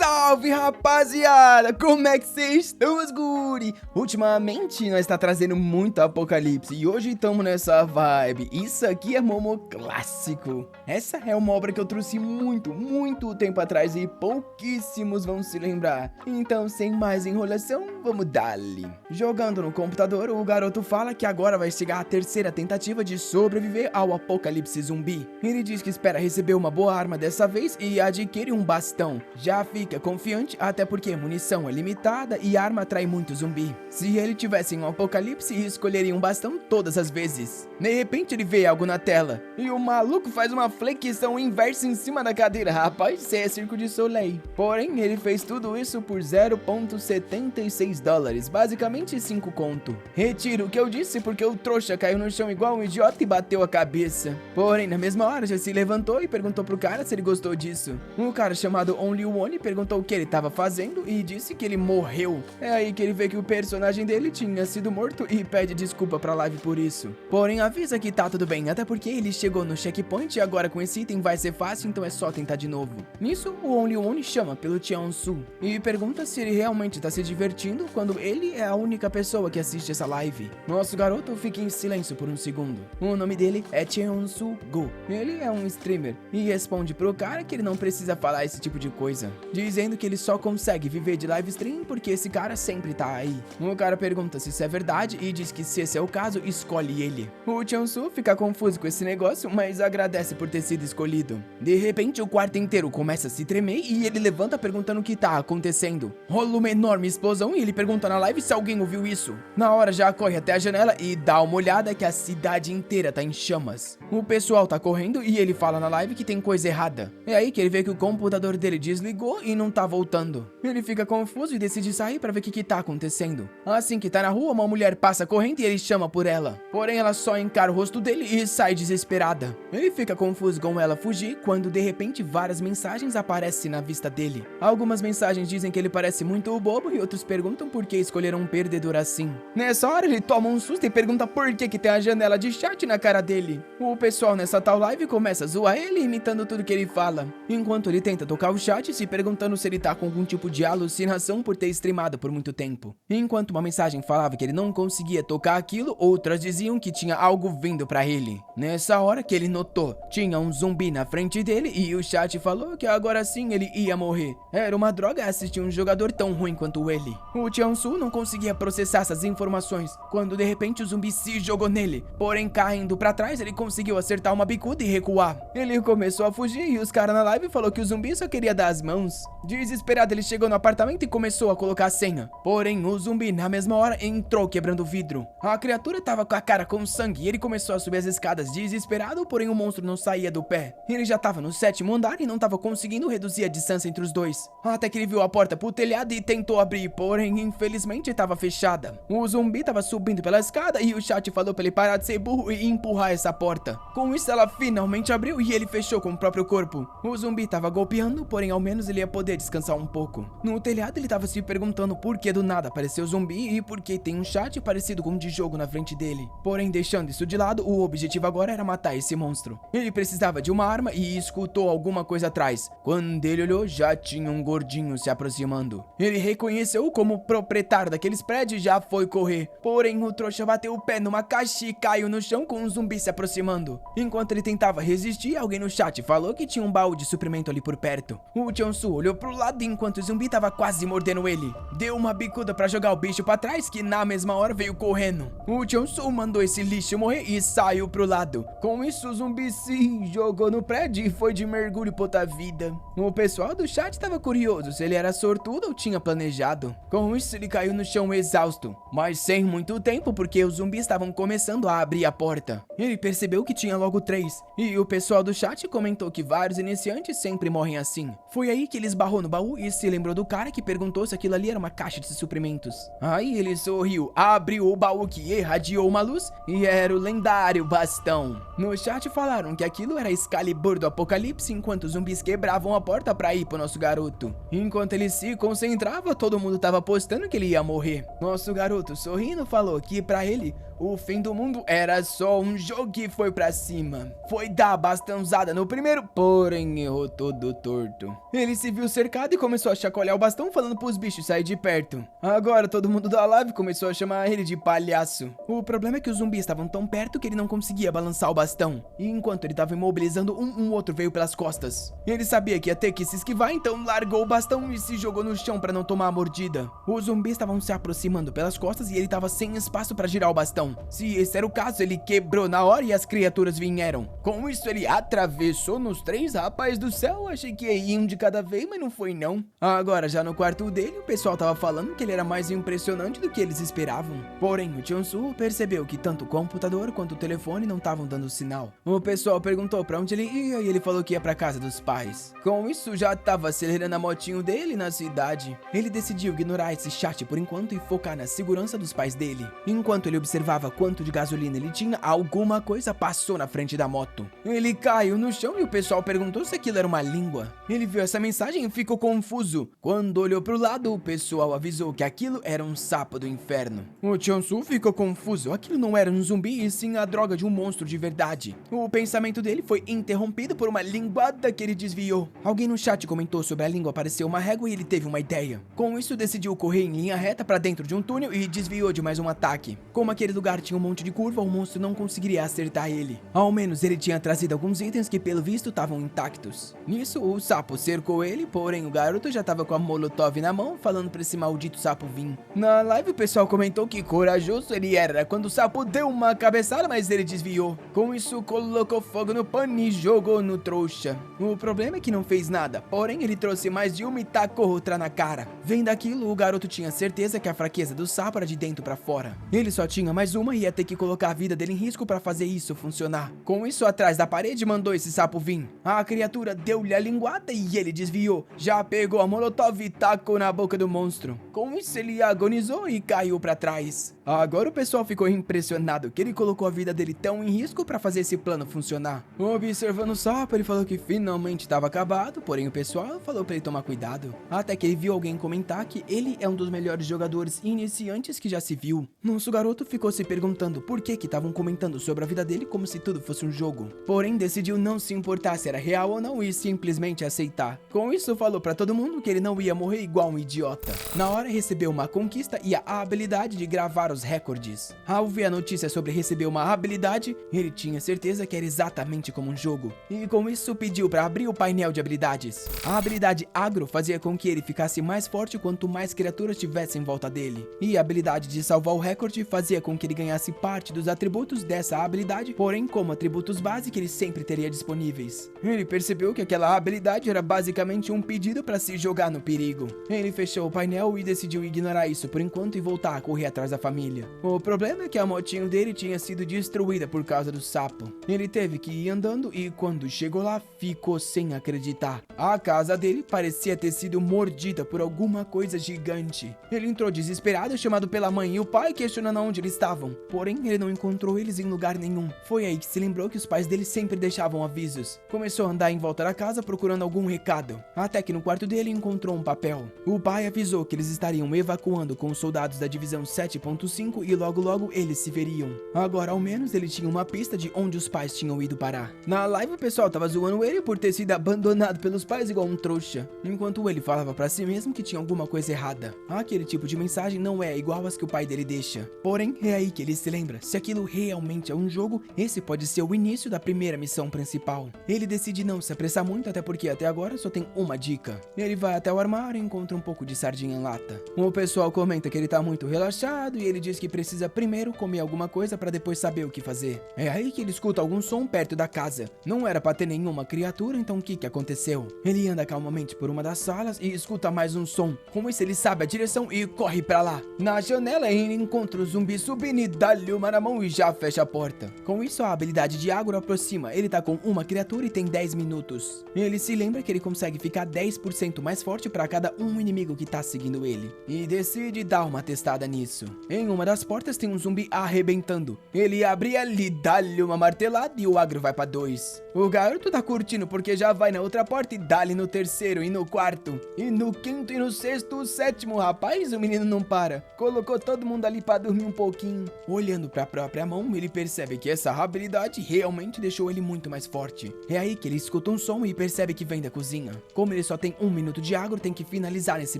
Salve, rapaziada! Como é que vocês estão, meus guri? Ultimamente nós tá trazendo muito apocalipse e hoje estamos nessa vibe. Isso aqui é Momo clássico. Essa é uma obra que eu trouxe muito tempo atrás e pouquíssimos vão se lembrar. Então, sem mais enrolação, vamos dali. Jogando no computador, o garoto fala que agora vai chegar a terceira tentativa de sobreviver ao apocalipse zumbi. Ele diz que espera receber uma boa arma dessa vez e adquire um bastão. Já fica confiante, até porque munição é limitada e arma atrai muito zumbi. Se ele tivesse em um apocalipse, escolheria um bastão todas as vezes. De repente ele vê algo na tela e o maluco faz uma flexão inversa em cima da cadeira. Rapaz, isso é Circo de Soleil. Porém, ele fez tudo isso por 0,76 dólares, basicamente 5 conto. Retiro o que eu disse porque o trouxa caiu no chão igual um idiota e bateu a cabeça. Porém, na mesma hora já se levantou e perguntou pro cara se ele gostou disso. Um cara chamado Only One perguntou o que ele estava fazendo e disse que ele morreu. É aí que ele vê que o personagem dele tinha sido morto e pede desculpa pra live por isso. Porém, avisa que tá tudo bem, até porque ele chegou no checkpoint e agora com esse item vai ser fácil, então é só tentar de novo. Nisso, o Only One chama pelo Tiansu e pergunta se ele realmente tá se divertindo quando ele é a única pessoa que assiste essa live. Nosso garoto fica em silêncio por um segundo. O nome dele é Tiansu Go. Ele é um streamer e responde pro cara que ele não precisa falar esse tipo de coisa, dizendo que ele só consegue viver de live stream porque esse cara sempre tá aí. O cara pergunta se isso é verdade e diz que se esse é o caso, escolhe ele. O Tiansu fica confuso com esse negócio, mas agradece por ter sido escolhido. De repente, o quarto inteiro começa a se tremer e ele levanta perguntando o que tá acontecendo. Rola uma enorme explosão e ele pergunta na live se alguém ouviu isso. Na hora já corre até a janela e dá uma olhada que a cidade inteira tá em chamas. O pessoal tá correndo e ele fala na live que tem coisa errada. É aí que ele vê que o computador dele desligou e não tá voltando. Ele fica confuso e decide sair pra ver o que tá acontecendo. Assim que tá na rua, uma mulher passa correndo e ele chama por ela. Porém, ela só encara o rosto dele e sai desesperada. Ele fica confuso com ela fugir quando de repente várias mensagens aparecem na vista dele. Algumas mensagens dizem que ele parece muito bobo e outros perguntam por que escolheram um perdedor assim. Nessa hora ele toma um susto e pergunta por que tem a janela de chat na cara dele. O pessoal nessa tal live começa a zoar ele imitando tudo que ele fala, enquanto ele tenta tocar o chat se perguntando se ele tá com algum tipo de alucinação por ter streamado por muito tempo. Enquanto uma mensagem falava que ele não conseguia tocar aquilo, outras diziam que tinha algo vindo pra ele. Nessa hora que ele notou, tinha um zumbi na frente dele e o chat falou que agora sim ele ia morrer. Era uma droga assistir um jogador tão ruim quanto ele. O Tiansu não conseguia processar essas informações, quando de repente o zumbi se jogou nele. Porém, caindo pra trás, ele conseguiu acertar uma bicuda e recuar. Ele começou a fugir e os caras na live falou que o zumbi só queria dar as mãos. Desesperado, ele chegou no apartamento e começou a colocar a senha. Porém, o zumbi na mesma hora entrou quebrando o vidro. A criatura tava com a cara com sangue e ele começou a subir as escadas desesperado, porém o monstro não saía do pé. Ele já tava no 7º andar e não tava conseguindo reduzir a distância entre os dois. Até que ele viu a porta pro telhado e tentou abrir, porém infelizmente tava fechada. O zumbi tava subindo pela escada e o chat falou pra ele parar de ser burro e empurrar essa porta. Com isso ela finalmente abriu e ele fechou com o próprio corpo. O zumbi tava golpeando, porém ao menos ele ia poder descansar um pouco. No telhado ele tava se perguntando por que do nada apareceu o zumbi e por que tem um chat parecido com um de jogo na frente dele. Porém, deixando isso de lado, o objetivo agora era matar esse monstro. Ele precisava de uma arma e escutou alguma coisa atrás. Quando ele olhou, já tinha um gordinho se aproximando. Ele reconheceu como proprietário daqueles prédios e já foi correr. Porém, o trouxa bateu o pé numa caixa e caiu no chão com um zumbi se aproximando. Enquanto ele tentava resistir, alguém no chat falou que tinha um baú de suprimento ali por perto. O Tiansu olhou pro lado enquanto o zumbi tava quase mordendo ele. Deu uma bicuda pra jogar o bicho pra trás, que na mesma hora veio correndo. O Tiansu mandou esse lixo morrer e saiu pro lado. Com isso, o zumbi se jogou no prédio e foi de mergulho pra outra vida. O pessoal do chat tava curioso se ele era sortudo ou tinha planejado. Com isso, ele caiu no chão exausto, mas sem muito tempo porque os zumbis estavam começando a abrir a porta. Ele percebeu que tinha logo 3 e o pessoal do chat comentou que vários iniciantes sempre morrem assim. Foi aí que ele esbarrou no baú e se lembrou do cara que perguntou se aquilo ali era uma caixa de suprimentos. Aí ele sorriu, abriu o baú que irradiou uma luz e era o lendário bastão. No chat falaram que aquilo era Excalibur do Apocalipse enquanto os zumbis quebravam a porta pra ir pro nosso garoto. Enquanto ele se concentrava, todo mundo tava apostando que ele ia morrer. Nosso garoto sorrindo falou que pra ele O fim do mundo era só um jogo que foi pra cima. Foi dar bastãozada no primeiro, porém errou todo torto. Ele se viu cercado e começou a chacoalhar o bastão falando pros bichos sair de perto. Agora todo mundo da live começou a chamar ele de palhaço. O problema é que os zumbis estavam tão perto que ele não conseguia balançar o bastão. E enquanto ele estava imobilizando um outro veio pelas costas. Ele sabia que ia ter que se esquivar, então largou o bastão e se jogou no chão para não tomar a mordida. Os zumbis estavam se aproximando pelas costas e ele estava sem espaço para girar o bastão. Se esse era o caso, ele quebrou na hora e as criaturas vieram. Com isso, ele atravessou nos três. Rapaz do céu, achei que ia um de cada vez, mas não foi não. Agora, já no quarto dele, o pessoal tava falando que ele era mais impressionante do que eles esperavam. Porém, o Chonsu percebeu que tanto o computador quanto o telefone não estavam dando sinal. O pessoal perguntou pra onde ele ia e ele falou que ia pra casa dos pais. Com isso, já tava acelerando a motinho dele na cidade. Ele decidiu ignorar esse chat por enquanto e focar na segurança dos pais dele. Enquanto ele observava quanto de gasolina ele tinha, alguma coisa passou na frente da moto. Ele caiu no chão e o pessoal perguntou se aquilo era uma língua. Ele viu essa mensagem e ficou confuso. Quando olhou pro lado, o pessoal avisou que aquilo era um sapo do inferno. O Chonsu ficou confuso. Aquilo não era um zumbi e sim a droga de um monstro de verdade. O pensamento dele foi interrompido por uma linguada que ele desviou. Alguém no chat comentou sobre a língua parecer uma régua e ele teve uma ideia. Com isso, decidiu correr em linha reta para dentro de um túnel e desviou de mais um ataque. Como aquele lugar tinha um monte de curva, o monstro não conseguiria acertar ele. Ao menos ele tinha trazido alguns itens que pelo visto estavam intactos. Nisso, o sapo cercou ele, porém o garoto já estava com a molotov na mão, falando para esse maldito sapo vir. Na live o pessoal comentou que corajoso ele era quando o sapo deu uma cabeçada, mas ele desviou. Com isso, colocou fogo no pano e jogou no trouxa. O problema é que não fez nada, porém ele trouxe mais de uma e tacou outra na cara. Vendo aquilo, o garoto tinha certeza que a fraqueza do sapo era de dentro para fora. Ele só tinha mais uma e ia ter que colocar a vida dele em risco para fazer isso funcionar. Com isso, atrás da parede mandou esse sapo vir. A criatura deu-lhe a linguada e ele desviou. Já pegou a molotov e tacou na boca do monstro. Com isso, ele agonizou e caiu para trás. Agora o pessoal ficou impressionado que ele colocou a vida dele tão em risco para fazer esse plano funcionar. Observando o sapo, ele falou que finalmente estava acabado, porém o pessoal falou para ele tomar cuidado. Até que ele viu alguém comentar que ele é um dos melhores jogadores iniciantes que já se viu. Nosso garoto ficou se perguntando por que estavam comentando sobre a vida dele como se tudo fosse um jogo. Porém, decidiu não se importar se era real ou não e simplesmente aceitar. Com isso, falou para todo mundo que ele não ia morrer igual um idiota. Na hora, recebeu uma conquista e a habilidade de gravar os recordes. Ao ver a notícia sobre receber uma habilidade, ele tinha certeza que era exatamente como um jogo. E com isso, pediu para abrir o painel de habilidades. A habilidade agro fazia com que ele ficasse mais forte quanto mais criaturas tivessem em volta dele. E a habilidade de salvar o recorde fazia com que ele ganhasse parte dos atributos dessa habilidade, porém como atributos base que ele sempre teria disponíveis. Ele percebeu que aquela habilidade era basicamente um pedido para se jogar no perigo. Ele fechou o painel e decidiu ignorar isso por enquanto e voltar a correr atrás da família. O problema é que a motinho dele tinha sido destruída por causa do sapo. Ele teve que ir andando e quando chegou lá, ficou sem acreditar. A casa dele parecia ter sido mordida por alguma coisa gigante. Ele entrou desesperado, chamado pela mãe e o pai, questionando onde eles estavam. Porém, ele não encontrou eles em lugar nenhum. Foi aí que se lembrou que os pais dele sempre deixavam avisos. Começou a andar em volta da casa procurando algum recado. Até que no quarto dele encontrou um papel. O pai avisou que eles estariam evacuando com os soldados da divisão 7.5 e logo eles se veriam. Agora ao menos ele tinha uma pista de onde os pais tinham ido parar. Na live o pessoal tava zoando ele por ter sido abandonado pelos pais igual um trouxa, enquanto ele falava pra si mesmo que tinha alguma coisa errada. Aquele tipo de mensagem não é igual às que o pai dele deixa. Porém, é aí que ele se lembra, se aquilo realmente é um jogo, esse pode ser o início da primeira missão principal. Ele decide não se apressar muito, até porque até agora só tem uma dica. Ele vai até o armário e encontra um pouco de sardinha em lata. O pessoal comenta que ele tá muito relaxado e ele diz que precisa primeiro comer alguma coisa pra depois saber o que fazer. É aí que ele escuta algum som perto da casa. Não era pra ter nenhuma criatura, então o que aconteceu? Ele anda calmamente por uma das salas e escuta mais um som. Com isso ele sabe a direção e corre pra lá. Na janela ele encontra o zumbi subindo e dá-lhe uma na mão e já fecha a porta. Com isso a habilidade de agro aproxima. Ele tá com uma criatura e tem 10 minutos. Ele se lembra que ele consegue ficar 10% mais forte pra cada um inimigo que tá seguindo ele. E decide dar uma testada nisso. Em uma das portas tem um zumbi arrebentando. Ele abre ali, dá-lhe uma martelada e o agro vai pra 2. O garoto tá curtindo porque já vai na outra porta e dá-lhe no terceiro e no quarto. E no quinto e no sexto, o sétimo. Rapaz, o menino não para. Colocou todo mundo ali pra dormir um pouquinho. Olhando para a própria mão, ele percebe que essa habilidade realmente deixou ele muito mais forte. É aí que ele escuta um som e percebe que vem da cozinha. Como ele só tem 1 minuto de agro, tem que finalizar nesse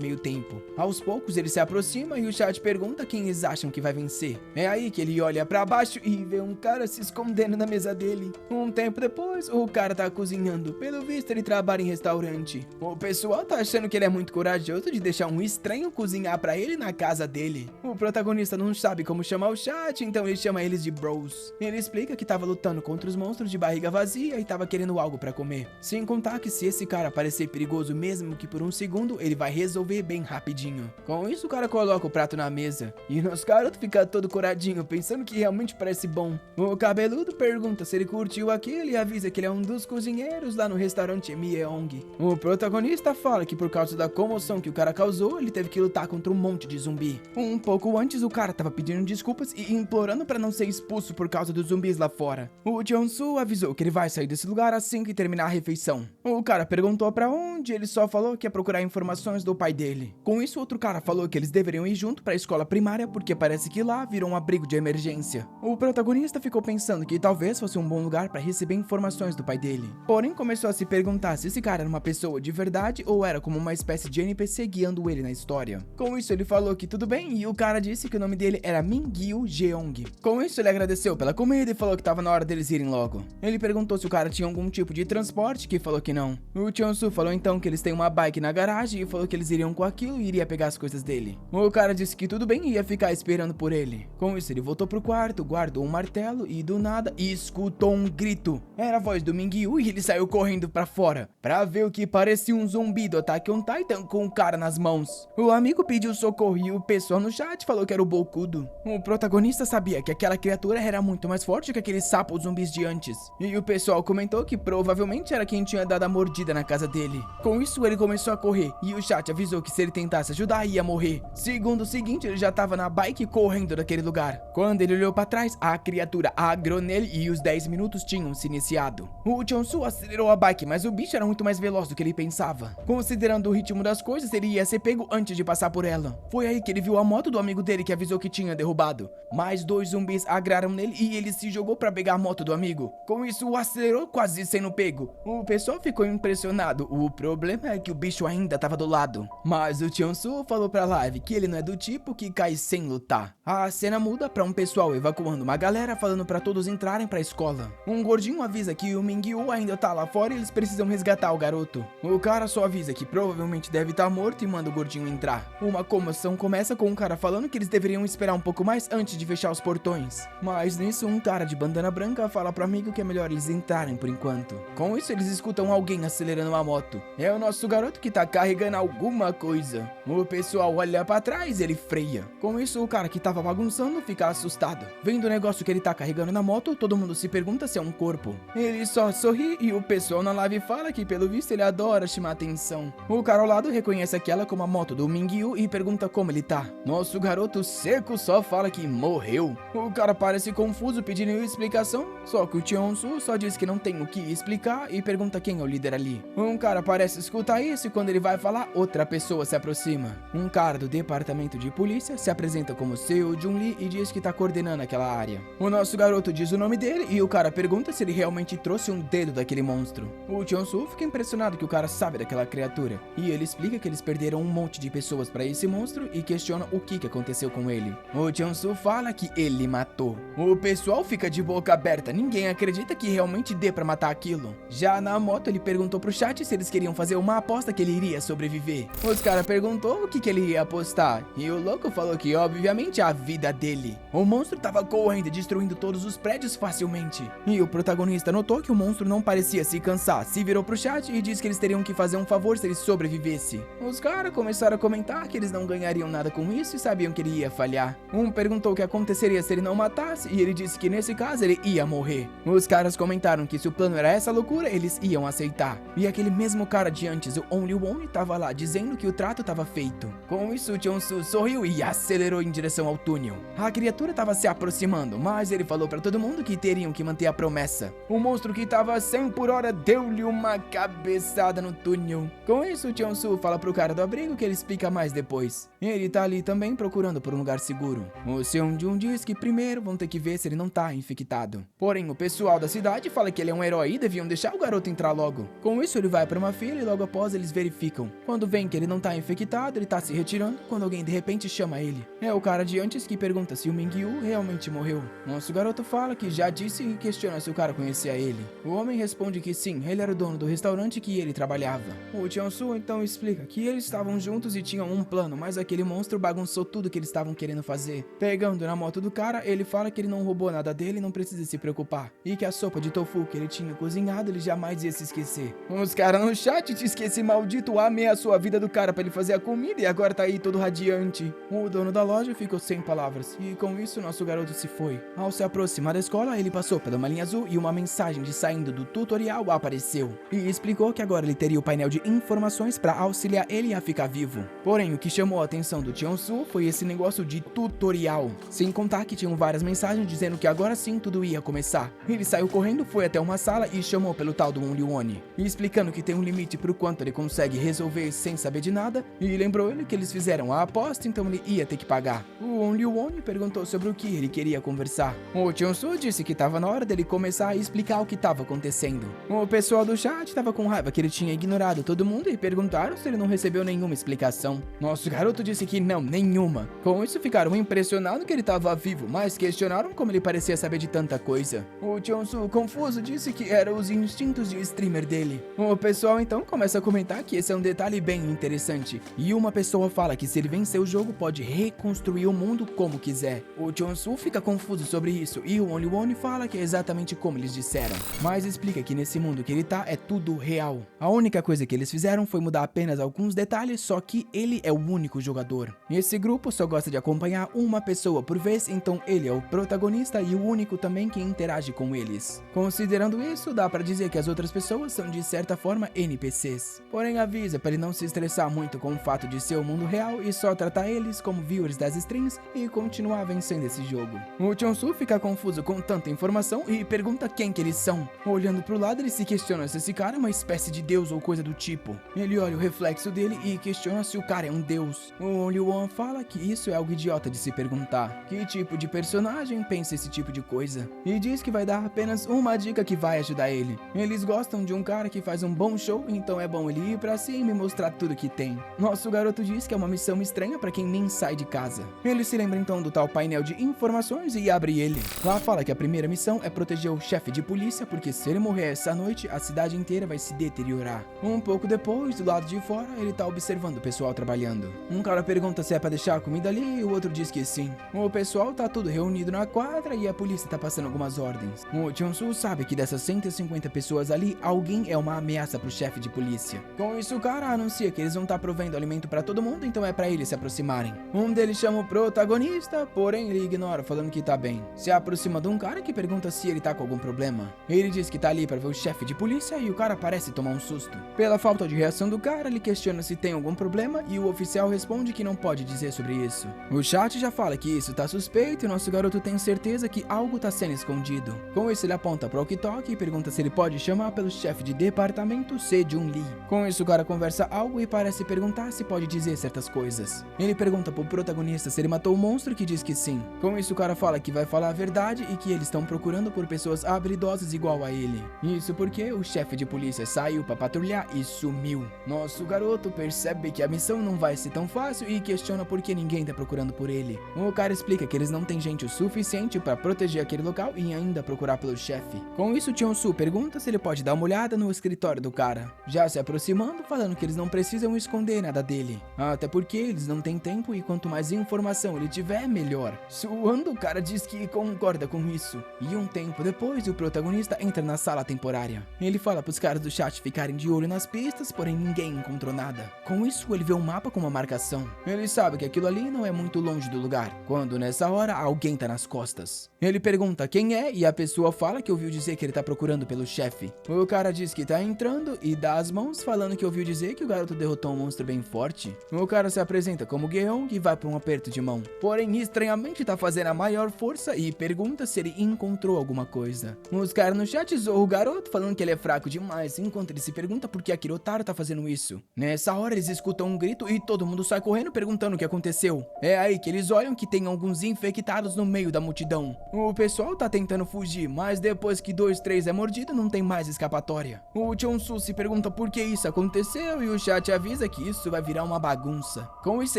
meio tempo. Aos poucos ele se aproxima e o chat pergunta quem eles acham que vai vencer. É aí que ele olha para baixo e vê um cara se escondendo na mesa dele. Um tempo depois, o cara tá cozinhando. Pelo visto, ele trabalha em restaurante. O pessoal tá achando que ele é muito corajoso de deixar um estranho cozinhar pra ele na casa dele. O protagonista não sabe como chamar o chat, então ele chama eles de bros. Ele explica que tava lutando contra os monstros de barriga vazia e tava querendo algo pra comer. Sem contar que se esse cara parecer perigoso mesmo que por um segundo, ele vai resolver bem rapidinho. Com isso, o cara coloca o prato na mesa. E nosso garoto fica todo coradinho, pensando que realmente parece bom. O cabeludo pergunta se ele curtiu aquilo e avisa que ele é um dos cozinheiros lá no restaurante Myeong. O protagonista fala que por causa da comoção que o cara causou, ele teve que lutar contra um monte de zumbi. Um pouco antes, o cara tava pedindo desculpas e implorando pra não ser expulso por causa dos zumbis lá fora. O Jeon-soo avisou que ele vai sair desse lugar assim que terminar a refeição. O cara perguntou pra onde, ele só falou que ia procurar informações do pai dele. Com isso, outro cara falou que eles deveriam ir junto pra escola primária porque parece que lá virou um abrigo de emergência. O protagonista ficou pensando que talvez fosse um bom lugar pra receber informações do pai dele. Porém, começou a se perguntar se esse cara era uma pessoa de verdade ou era como uma espécie de NPC guiando ele na história. Com isso, ele falou que tudo bem e o cara disse que o nome dele era Mingyu Jeong. Com isso, ele agradeceu pela comida e falou que tava na hora deles irem logo. Ele perguntou se o cara tinha algum tipo de transporte, que falou que não. O Jeon-soo falou então que eles têm uma bike na garagem e falou que eles iriam com aquilo e iria pegar as coisas dele. O cara disse que tudo bem e ia ficar esperando por ele. Com isso, ele voltou pro quarto, guardou um martelo e do nada escutou um grito. Era a voz do Mingyu e ele saiu correndo pra fora pra ver o que parecia um zumbi do Attack on Titan com o cara nas mãos. O amigo pediu socorro e o pessoal no chat falou que era o Bokudo. O protagonista sabia que aquela criatura era muito mais forte que aqueles sapos zumbis de antes. E o pessoal comentou que provavelmente era quem tinha dado a mordida na casa dele. Com isso, ele começou a correr e o chat avisou que se ele tentasse ajudar, ia morrer. Segundo seguinte, ele já tava na bike correndo daquele lugar. Quando ele olhou pra trás, a criatura agrou nele e os 10 minutos tinham se iniciado. O Jeon-soo acelerou a bike, mas o bicho era muito mais veloz do que ele pensava. Considerando o ritmo das coisas, ele ia ser pego antes de passar por ela. Foi aí que ele viu a moto do amigo dele que avisou que tinha derrubado. Mais 2 zumbis agraram nele e ele se jogou pra pegar a moto do amigo. Com isso, acelerou quase sendo pego. O pessoal ficou impressionado. O problema é que o bicho ainda tava do lado. Mas o Jeon-soo falou pra live que ele não é do tipo que cai sem lutar. A cena muda pra um pessoal evacuando uma galera falando pra todos entrarem pra escola. Um gordinho avisa que o Mingyu ainda tá lá fora e eles precisam resgatar o garoto. O cara só avisa que provavelmente deve estar morto e manda o gordinho entrar. Uma comoção começa com um cara falando que eles deveriam esperar um pouco mais antes de fechar os portões. Mas nisso, um cara de bandana branca fala pro amigo que é melhor eles entrarem por enquanto. Com isso, eles escutam alguém acelerando uma moto. É o nosso garoto que tá carregando alguma coisa. O pessoal olha pra trás e ele freia. Com isso, o cara que tava bagunçando fica assustado. Vendo o negócio que ele tá carregando na moto, todo mundo se pergunta se é um corpo. Ele só sorri e o pessoal na live fala que pelo visto ele adora chamar atenção. O cara ao lado reconhece aquela como a moto do Mingyu e pergunta como ele tá. Nosso garoto seco só fala que morreu. O cara parece confuso pedindo explicação, só que o Jeon-soo só diz que não tem o que explicar e pergunta quem é o líder ali. Um cara parece escutar isso e quando ele vai falar, outra pessoa se aproxima. Um cara do departamento de polícia se apresenta como Seo Jun-lee e diz que tá coordenando aquela área. O nosso garoto diz o nome dele e o cara pergunta se ele realmente trouxe um dedo daquele monstro. O Jeon-soo fica impressionado que o cara sabe daquela criatura e ele explica que eles perderam um monte de pessoas pra esse monstro e questiona o que aconteceu com ele. O Jeon-soo fala que ele matou. O pessoal fica de boca aberta, ninguém acredita que realmente dê pra matar aquilo. Já na moto, ele perguntou pro chat se eles queriam fazer uma aposta que ele iria sobreviver. Os caras perguntou o que ele ia apostar e o louco falou que obviamente a vida dele. O monstro tava correndo e destruindo todos os prédios facilmente. E o protagonista notou que o monstro não parecia se cansar, se virou pro chat e disse que eles teriam que fazer um favor se ele sobrevivesse. Os caras começaram a comentar que eles não ganhariam nada com isso e sabiam que ele ia falhar. Um perguntou o que aconteceria se ele não matasse e ele disse que nesse caso ele ia morrer. Os caras comentaram que se o plano era essa loucura, eles iam aceitar. E aquele mesmo cara de antes, o Only One, tava lá dizendo que o trato tava feito. Com isso, o Jeon-soo sorriu e acelerou em direção ao túnel. A criatura tava se aproximando, mas ele falou pra todo mundo que teriam que manter a promessa. O monstro que tava a 100 por hora deu-lhe uma cabeçada no túnel. Com isso, o Jeon-soo fala pro cara do abrigo que ele explica mais depois. Ele tá ali também procurando por um lugar seguro. O Seonjun diz que primeiro vão ter que ver se ele não tá infectado. Porém, o pessoal da cidade fala que ele é um herói e deviam deixar o garoto entrar logo. Com isso, ele vai para uma fila e logo após eles verificam. Quando vem que ele não tá infectado, ele tá se retirando quando alguém de repente chama ele. É o cara de antes que pergunta se o Mingyu realmente morreu. Nosso garoto fala que já disse e questiona se o cara conhecia ele. O homem responde que sim, ele era o dono do restaurante que ele trabalhava. O Cheon-soo então explica que eles estavam juntos e tinham um plano, mas aquele monstro bagunçou tudo que eles estavam querendo fazer. Pegando na moto do cara, ele fala que ele não roubou nada dele e não precisa se preocupar. E que a sopa de tofu que ele tinha cozinhado, ele jamais ia se esquecer. Os caras no chat diz que esse maldito ameaçou a vida do cara pra ele fazer a comida e agora tá aí todo radiante. O dono da loja ficou sem palavras e com isso nosso garoto se foi. Ao se aproximar da escola, ele passou pela uma linha azul e uma mensagem de saindo do tutorial apareceu. E explicou que agora ele teria o painel de informações pra auxiliar ele a ficar vivo. Porém, o que chamou a atenção do Cheon-soo foi esse negócio de tutorial. Sem contar que tinham várias mensagens dizendo que agora sim tudo ia começar. Ele saiu correndo, foi até uma sala e chamou pelo tal do Onlyone, explicando que tem um limite pro quanto ele consegue resolver sem saber de nada, e lembrou ele que eles fizeram a aposta, então ele ia ter que pagar. O Onlyone perguntou sobre o que ele queria conversar. O Cheon-soo disse que tava na hora dele começar a explicar o que tava acontecendo. O pessoal do chat tava com raiva que ele tinha ignorado todo mundo e perguntaram se ele não recebeu nenhuma explicação. Nosso garoto disse que não, nenhuma. Com isso ficaram impressionados que ele tava vivo, mas questionaram como ele parecia saber de tanta coisa. O Cheon-soo, confuso, disse que eram os instintos de streamer dele. O pessoal então começa a comentar que esse é um detalhe bem interessante. E uma pessoa fala que se ele vencer o jogo pode reconstruir o mundo como quiser. O Cheon-soo fica confuso sobre isso e o Onlyone fala que é exatamente como eles disseram. Mas explica que nesse mundo que ele tá é tudo real. A única coisa que eles fizeram foi mudar apenas alguns detalhes, só que ele é o único jogador. Esse grupo só gosta de acompanhar uma pessoa por vez, então ele é o protagonista e o único também que interage com eles. Considerando isso, dá pra dizer que as outras pessoas são de certa forma NPCs. Porém avisa para ele não se estressar muito com o fato de ser o mundo real e só tratar eles como viewers das streams e continuar vencendo esse jogo. O Cheon-soo fica confuso com tanta informação e pergunta quem que eles são. Olhando pro lado, ele se questiona se esse cara é uma espécie de deus ou coisa do tipo. Ele olha o reflexo dele e questiona se o cara é um deus. O Onlyone fala que isso é algo idiota de se perguntar. Que tipo de personagem pensa esse tipo de coisa? E diz que vai dar apenas uma dica que vai ajudar ele. Eles gostam de um cara que faz um bom show, então é bom ele ir pra cima e mostrar tudo que tem. Nosso garoto diz que é uma missão estranha pra quem nem sai de casa. Ele se lembra então do tal painel de informações e abre ele. Lá fala que a primeira missão é proteger o chefe de polícia, porque se ele morrer essa noite, a cidade inteira vai se deteriorar. Um pouco depois, do lado de fora, ele tá observando o pessoal trabalhando. Um cara pergunta se é pra deixar a comida ali e o outro diz que sim. O pessoal tá tudo reunido na quadra e a polícia tá passando algumas ordens. O Cheon-soo sabe que dessas 150 pessoas ali, alguém é uma ameaça pro chefe de polícia. Com isso, o cara anuncia que eles vão estar provendo alimento pra todo mundo, então é pra eles se aproximarem. Um deles chama o protagonista, porém ele ignora, falando que tá bem. Se aproxima de um cara que pergunta se ele tá com algum problema. Ele diz que tá ali pra ver o chefe de polícia e o cara parece tomar um susto. Pela falta de reação do cara, ele questiona se tem algum problema e o oficial responde que não pode dizer sobre isso. O chat já fala que isso tá suspeito e nosso garoto tem certeza que algo tá sendo escondido. Com isso ele aponta pro walkie-talkie e pergunta se ele pode chamar pelo chefe de departamento Sejun-lee. Com isso o cara conversa algo e parece perguntar se pode dizer certas coisas. Ele pergunta pro protagonista se ele matou o monstro, que diz que sim. Com isso o cara fala que vai falar a verdade e que eles estão procurando por pessoas habilidosas igual a ele. Isso porque o chefe de polícia saiu pra patrulhar e sumiu. Nosso garoto percebe que a missão não vai ser tão fácil e questiona por que ninguém tá procurando por ele. O cara explica que eles não têm gente o suficiente pra proteger aquele local e ainda procurar pelo chefe. Com isso, Cheon-soo pergunta se ele pode dar uma olhada no escritório do cara, já se aproximando, falando que eles não precisam esconder nada dele, até porque eles não têm tempo e quanto mais informação ele tiver, melhor. Suando, o cara diz que concorda com isso. E um tempo depois, o protagonista entra na sala temporária. Ele fala pros caras do chat ficarem de olho nas pistas, porém ninguém encontrou nada. Com isso, ele vê um mapa com uma marcação. Ele sabe que aquilo ali não é muito longe do lugar, quando nessa hora alguém tá nas costas. Ele pergunta quem é e a pessoa fala que ouviu dizer que ele tá procurando pelo chefe. O cara diz que tá entrando e dá as mãos, falando que ouviu dizer que o garoto derrotou um monstro bem forte. O cara se apresenta como Gueon e vai pra um aperto de mão. Porém, estranhamente tá fazendo a maior força e pergunta se ele encontrou alguma coisa. Os caras no chat zoam o garoto, falando que ele é fraco demais, enquanto ele se pergunta por que aquele otário tá fazendo isso. Nessa hora, eles escutam um grito e todo mundo sai correndo perguntando o que aconteceu. É aí que eles olham que tem alguns infectados no meio da multidão. O pessoal tá tentando fugir, mas depois que 2-3 é mordido, não tem mais escapatória. O Cheon-soo se pergunta por que isso aconteceu e o chat avisa que isso vai virar uma bagunça. Com isso,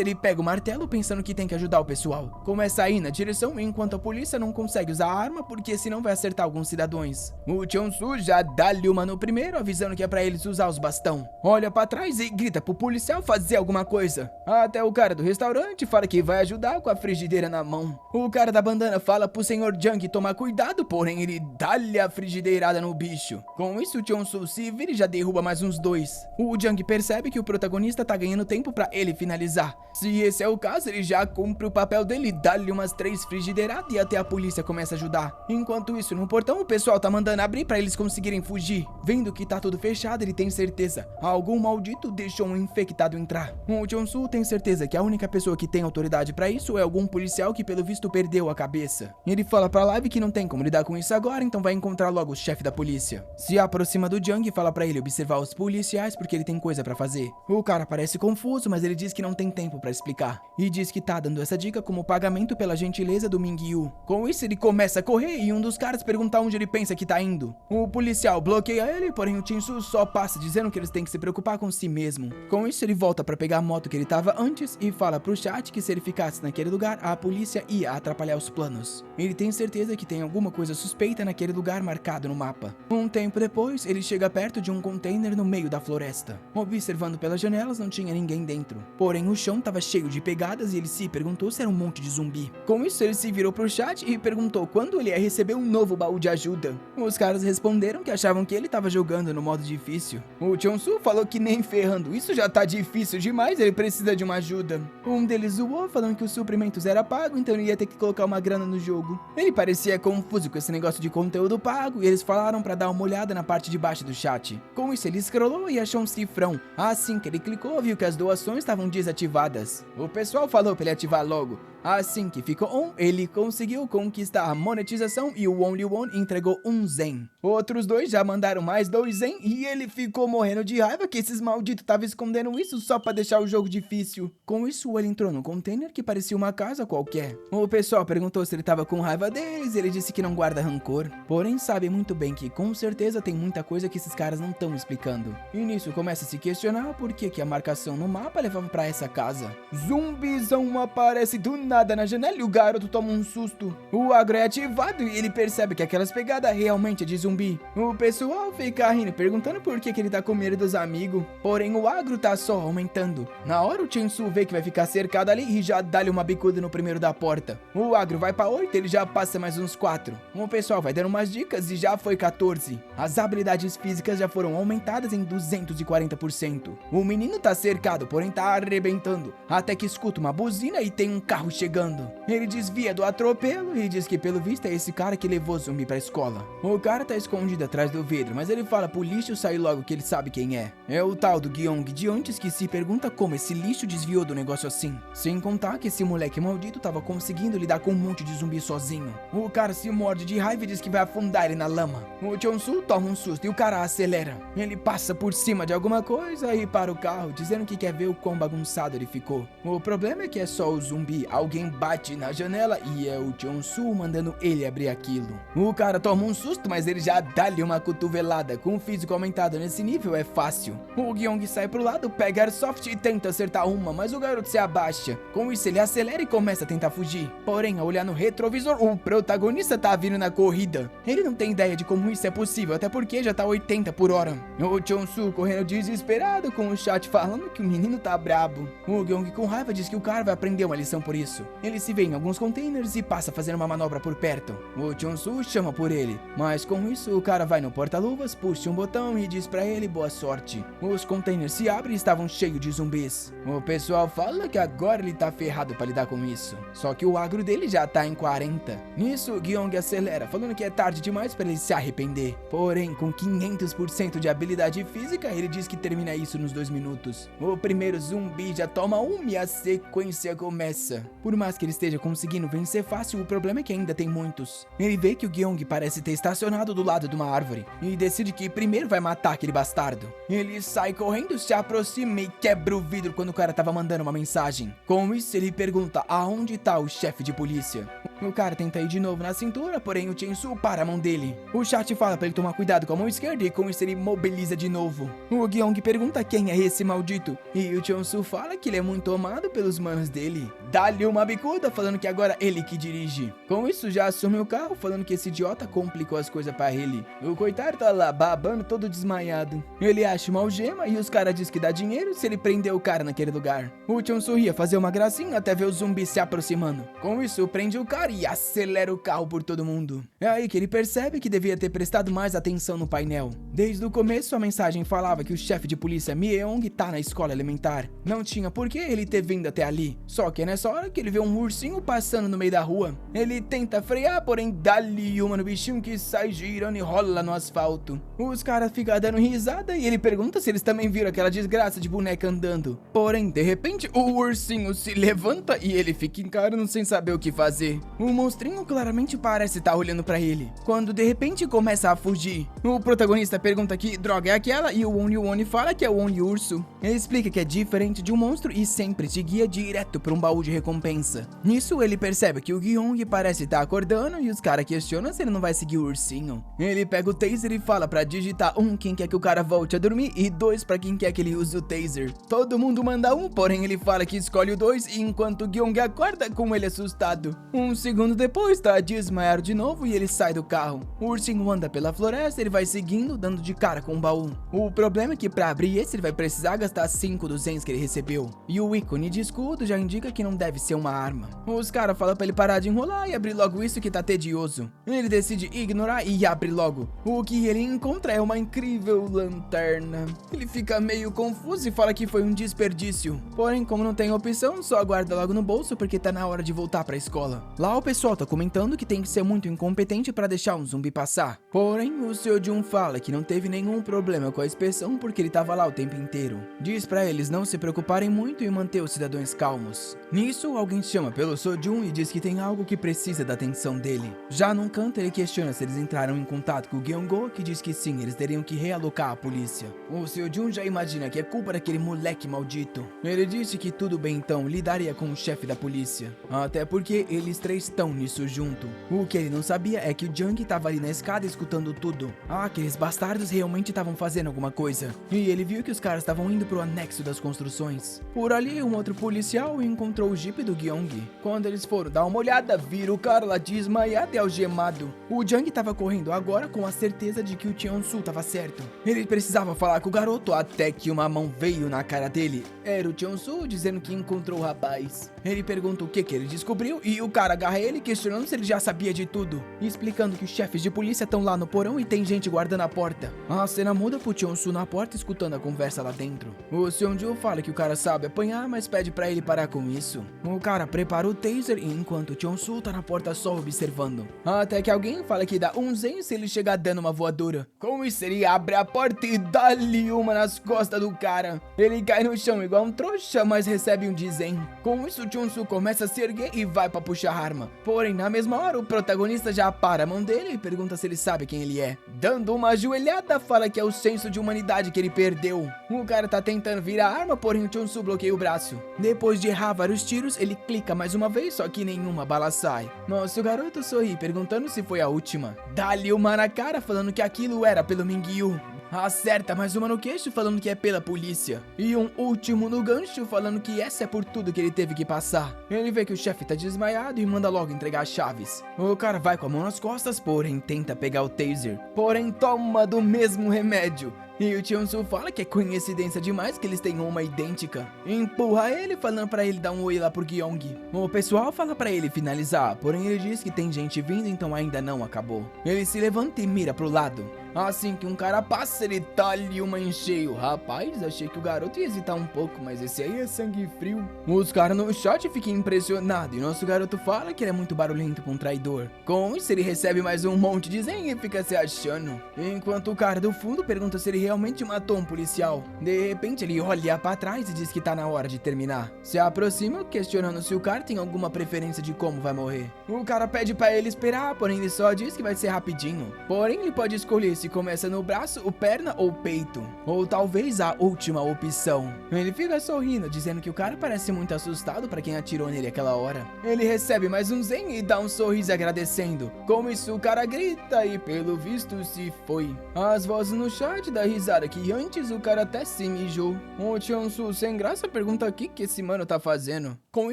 ele pega o martelo pensando que tem que ajudar o pessoal. Começa a ir na direção enquanto a polícia não consegue usar a arma porque senão vai acertar alguns cidadãos. O Cheon-soo já dá-lhe uma no primeiro, avisando que é pra eles usar os bastão. Olha pra trás e grita pro policial fazer alguma coisa. Até o cara do restaurante fala que vai ajudar com a frigideira na mão. O cara da bandana fala pro senhor Jung tomar cuidado, porém ele dá-lhe a frigideirada no bicho. Com isso, o Cheon-soo se vira e já derruba mais uns 2. O Jung percebe que o protagonista tá ganhando tempo pra ele finalizar. Se esse é o caso, ele já cumpre o papel dele e dá-lhe umas 3 frigideiradas e até a polícia começa a ajudar. Enquanto isso, no portão, o pessoal tá mandando abrir pra eles conseguirem fugir. Vendo que tá tudo fechado, ele tem certeza. Algum maldito deixou um infectado entrar. O Cheon-soo tem certeza que a única pessoa que tem autoridade pra isso é algum policial que pelo visto perdeu a cabeça. Ele fala pra Live que não tem como lidar com isso agora, então vai encontrar logo o chefe da polícia. Se aproxima do Jung e fala pra ele observar os policiais porque ele tem coisa pra fazer. O cara parece confuso, mas ele diz que não tem tempo pra explicar. E diz que tá dando essa dica como pagamento pela gentileza do Ming-yu. Com isso, ele começa a correr e um dos caras pergunta onde ele pensa que tá indo. O policial bloqueia ele, porém o Cheon-soo só passa dizendo que eles têm que se preocupar com si mesmo. Com isso, ele volta pra pegar a moto que ele tava antes e fala pro chat que se ele ficasse naquele lugar, a polícia ia atrapalhar os planos. Ele tem certeza que tem alguma coisa suspeita naquele lugar marcado no mapa. Um tempo depois, ele chega perto de um container no meio da floresta. Observando pelas janelas, não tinha ninguém dentro. Porém, o chão tava cheio de pegadas e ele se perguntou se era um monte de zumbi. Com isso, ele se virou pro chat e perguntou quando ele ia receber um novo baú de ajuda. Os caras responderam que achavam que ele tava jogando no modo difícil. O Cheon-soo falou que nem ferrando, isso já tá difícil demais, ele precisa de uma ajuda. Um deles zoou, falando que os suprimentos era pago, então ele ia ter que colocar uma grana no jogo. Ele parecia confuso com esse negócio de conteúdo pago e eles falaram pra dar uma olhada na parte de baixo do chat. Com isso, ele scrollou e achou um cifrão. Assim que ele clicou, viu que as doações estavam desativadas. O pessoal falou pra ele ativar logo. Assim que ficou on, ele conseguiu conquistar a monetização e o Only One entregou 1 zen. Outros 2 já mandaram mais 2 zen e ele ficou morrendo de raiva que esses malditos estavam escondendo isso só pra deixar o jogo difícil. Com isso, ele entrou no container que parecia uma casa qualquer. O pessoal perguntou se ele tava com raiva deles e ele disse que não guarda rancor. Porém, sabe muito bem que com certeza tem muita coisa que esses caras não estão explicando. E nisso começa a se questionar por que a marcação no mapa levava pra essa casa. Zumbizão aparece do nada na janela e o garoto toma um susto. O agro é ativado e ele percebe que aquelas pegadas realmente é de zumbi. O pessoal fica rindo perguntando por que ele tá com medo dos amigos. Porém o agro tá só aumentando. Na hora o Cheon-soo vê que vai ficar cercado ali e já dá-lhe uma bicuda no primeiro da porta. O agro vai pra 8, ele já passa mais uns 4. O pessoal vai dando umas dicas e já foi 14. As habilidades físicas já foram aumentadas em 240%. O menino tá cercado, porém tá arrebentando. Até que escuta uma buzina e tem um carro chegando. Ele desvia do atropelo e diz que pelo visto é esse cara que levou o zumbi pra escola. O cara tá escondido atrás do vidro, mas ele fala pro lixo sair logo que ele sabe quem é. É o tal do Gyong de antes que se pergunta como esse lixo desviou do negócio assim. Sem contar que esse moleque maldito tava conseguindo lidar com um monte de zumbi sozinho. O cara se morde de raiva e diz que vai afundar ele na lama. O Cheon-soo toma um susto e o cara acelera. Ele passa por cima de alguma coisa e para o carro, dizendo que quer ver o quão bagunçado ele ficou. O problema é que é só o zumbi. Alguém bate na janela e é o Cheon-soo mandando ele abrir aquilo. O cara toma um susto, mas ele já dá-lhe uma cotovelada. Com o físico aumentado nesse nível é fácil. O Gyong sai pro lado, pega Airsoft e tenta acertar uma, mas o garoto se abaixa. Com isso ele acelera e começa a tentar fugir. Porém, ao olhar no retrovisor, o protagonista tá vindo na corrida. Ele não tem ideia de como isso é possível, até porque já tá 80 por hora. O Cheon-soo correndo desesperado com o chat falando que o menino tá brabo. O Gyong com raiva diz que o cara vai aprender uma lição por isso. Ele se vê em alguns containers e passa a fazer uma manobra por perto. O Cheon-soo chama por ele, mas com isso o cara vai no porta-luvas, puxa um botão e diz pra ele boa sorte. Os containers se abrem e estavam cheios de zumbis. O pessoal fala que agora ele tá ferrado pra lidar com isso. Só que o agro dele já tá em 40. Nisso, o Gyong acelera, falando que é tarde demais pra ele se arrepender. Porém, com 500% de habilidade física, ele diz que termina isso nos 2 minutos. O primeiro zumbi já toma e a sequência começa. Por mais que ele esteja conseguindo vencer fácil, o problema é que ainda tem muitos. Ele vê que o Gyeong parece ter estacionado do lado de uma árvore e decide que primeiro vai matar aquele bastardo. Ele sai correndo, se aproxima e quebra o vidro quando o cara tava mandando uma mensagem. Com isso, ele pergunta aonde tá o chefe de polícia. O cara tenta ir de novo na cintura, porém o Chainsaw para a mão dele. O chat fala pra ele tomar cuidado com a mão esquerda e com isso ele mobiliza de novo. O Gyeong pergunta quem é esse maldito e o Chainsaw fala que ele é muito amado pelos manos dele. Dá-lhe uma bicuda falando que agora ele que dirige. Com isso já assume o carro falando que esse idiota complicou as coisas pra ele. O coitado tá lá babando todo desmaiado. Ele acha uma algema e os caras dizem que dá dinheiro se ele prender o cara naquele lugar. O Chainsaw ia fazer uma gracinha até ver o zumbi se aproximando. Com isso prende o cara e acelera o carro por todo mundo. É aí que ele percebe que devia ter prestado mais atenção no painel. Desde o começo a mensagem falava que o chefe de polícia Myeong tá na escola elementar. Não tinha por que ele ter vindo até ali. Só que é nessa hora que ele vê um ursinho passando no meio da rua. Ele tenta frear, porém dá-lhe uma no bichinho que sai girando e rola no asfalto. Os caras ficam dando risada e ele pergunta se eles também viram aquela desgraça de boneca andando. Porém, de repente, o ursinho se levanta e ele fica encarando sem saber o que fazer. O monstrinho claramente parece estar olhando pra ele, quando de repente começa a fugir. O protagonista pergunta que droga é aquela e o Oni fala que é o Oni Urso. Ele explica que é diferente de um monstro e sempre te guia direto pra um baú de recompensa. Nisso ele percebe que o Gyeong parece estar acordando e os caras questionam se ele não vai seguir o ursinho. Ele pega o taser e fala pra digitar 1 quem quer que o cara volte a dormir e 2 pra quem quer que ele use o taser. Todo mundo manda 1, porém ele fala que escolhe o 2 e enquanto o Gyeong acorda com ele assustado. Um segundo depois tá desmaiado de novo e ele sai do carro. O ursinho anda pela floresta, ele vai seguindo, dando de cara com o baú. O problema é que pra abrir esse ele vai precisar gastar 5 dos Zens que ele recebeu. E o ícone de escudo já indica que não deve ser uma arma. Os caras falam pra ele parar de enrolar e abrir logo isso que tá tedioso. Ele decide ignorar e abre logo. O que ele encontra é uma incrível lanterna. Ele fica meio confuso e fala que foi um desperdício. Porém, como não tem opção, só guarda logo no bolso porque tá na hora de voltar pra escola. Lá o pessoal tá comentando que tem que ser muito incompetente pra deixar um zumbi passar. Porém, o Seo-jun fala que não teve nenhum problema com a inspeção porque ele tava lá o tempo inteiro. Diz pra eles não se preocuparem muito e manter os cidadãos calmos. Nisso, alguém chama pelo Seo-jun e diz que tem algo que precisa da atenção dele. Já num canto, ele questiona se eles entraram em contato com o Gyeong-go, que diz que sim, eles teriam que realocar a polícia. O Seo-jun já imagina que é culpa daquele moleque maldito. Ele disse que tudo bem então, lidaria com o chefe da polícia. Até porque eles três estão nisso junto. O que ele não sabia é que o Jung tava ali na escada escutando tudo. Aqueles bastardos realmente estavam fazendo alguma coisa. E ele viu que os caras estavam indo pro anexo das construções. Por ali, um outro policial encontrou o jeep do Gyeong. Quando eles foram dar uma olhada, viram o cara lá desmaiado e algemado. O Jung tava correndo agora com a certeza de que o Cheon-soo tava certo. Ele precisava falar com o garoto até que uma mão veio na cara dele. Era o Cheon-soo dizendo que encontrou o rapaz. Ele pergunta o que ele descobriu e o cara agarra ele questionando se ele já sabia de tudo, explicando que os chefes de polícia estão lá no porão e tem gente guardando a porta. A cena muda pro Cheon-soo na porta escutando a conversa lá dentro. O Seong-ju fala que o cara sabe apanhar, mas pede pra ele parar com isso. O cara prepara o taser enquanto o Cheon-soo tá na porta só observando. Até que alguém fala que dá um zen se ele chegar dando uma voadora. Com isso ele abre a porta e dá-lhe uma nas costas do cara. Ele cai no chão igual um trouxa, mas recebe um de zen. Com isso o Cheon-soo começa a se erguer e vai pra puxar a arma. Porém, na mesma hora, o protagonista já para a mão dele e pergunta se ele sabe quem ele é. Dando uma ajoelhada, fala que é o senso de humanidade que ele perdeu. O cara tá tentando virar a arma, porém o Cheon-soo bloqueia o braço. Depois de errar vários tiros, ele clica mais uma vez, só que nenhuma bala sai. Nossa, o garoto sorri, perguntando se foi a última. Dá-lhe uma na cara, falando que aquilo era pelo Mingyu. Acerta mais uma no queixo, falando que é pela polícia. E um último no gancho, falando que essa é por tudo que ele teve que passar. Ele vê que o chefe tá desmaiado e manda logo entregar as chaves. O cara vai com a mão nas costas, porém tenta pegar o taser. Porém toma do mesmo remédio. E o Cheon-soo fala que é coincidência demais que eles tenham uma idêntica. Empurra ele, falando pra ele dar um oi lá pro Gyeong. O pessoal fala pra ele finalizar, porém ele diz que tem gente vindo, então ainda não acabou. Ele se levanta e mira pro lado. Assim que um cara passa, ele talha uma em cheio. Rapaz, achei que o garoto ia hesitar um pouco, mas esse aí é sangue frio. Os caras no chat ficam impressionados e nosso garoto fala que ele é muito barulhento pra um traidor. Com isso, ele recebe mais um monte de zen e fica se achando. Enquanto o cara do fundo pergunta se ele realmente matou um policial. De repente, ele olha pra trás e diz que tá na hora de terminar. Se aproxima, questionando se o cara tem alguma preferência de como vai morrer. O cara pede pra ele esperar, porém ele só diz que vai ser rapidinho. Porém, ele pode escolher se começa no braço, o perna ou o peito. Ou talvez a última opção. Ele fica sorrindo, dizendo que o cara parece muito assustado pra quem atirou nele aquela hora. Ele recebe mais um zen e dá um sorriso agradecendo. Com isso, o cara grita e pelo visto se foi. As vozes no chat dá risada que antes o cara até se mijou. O Cheonsu sem graça pergunta o que esse mano tá fazendo. Com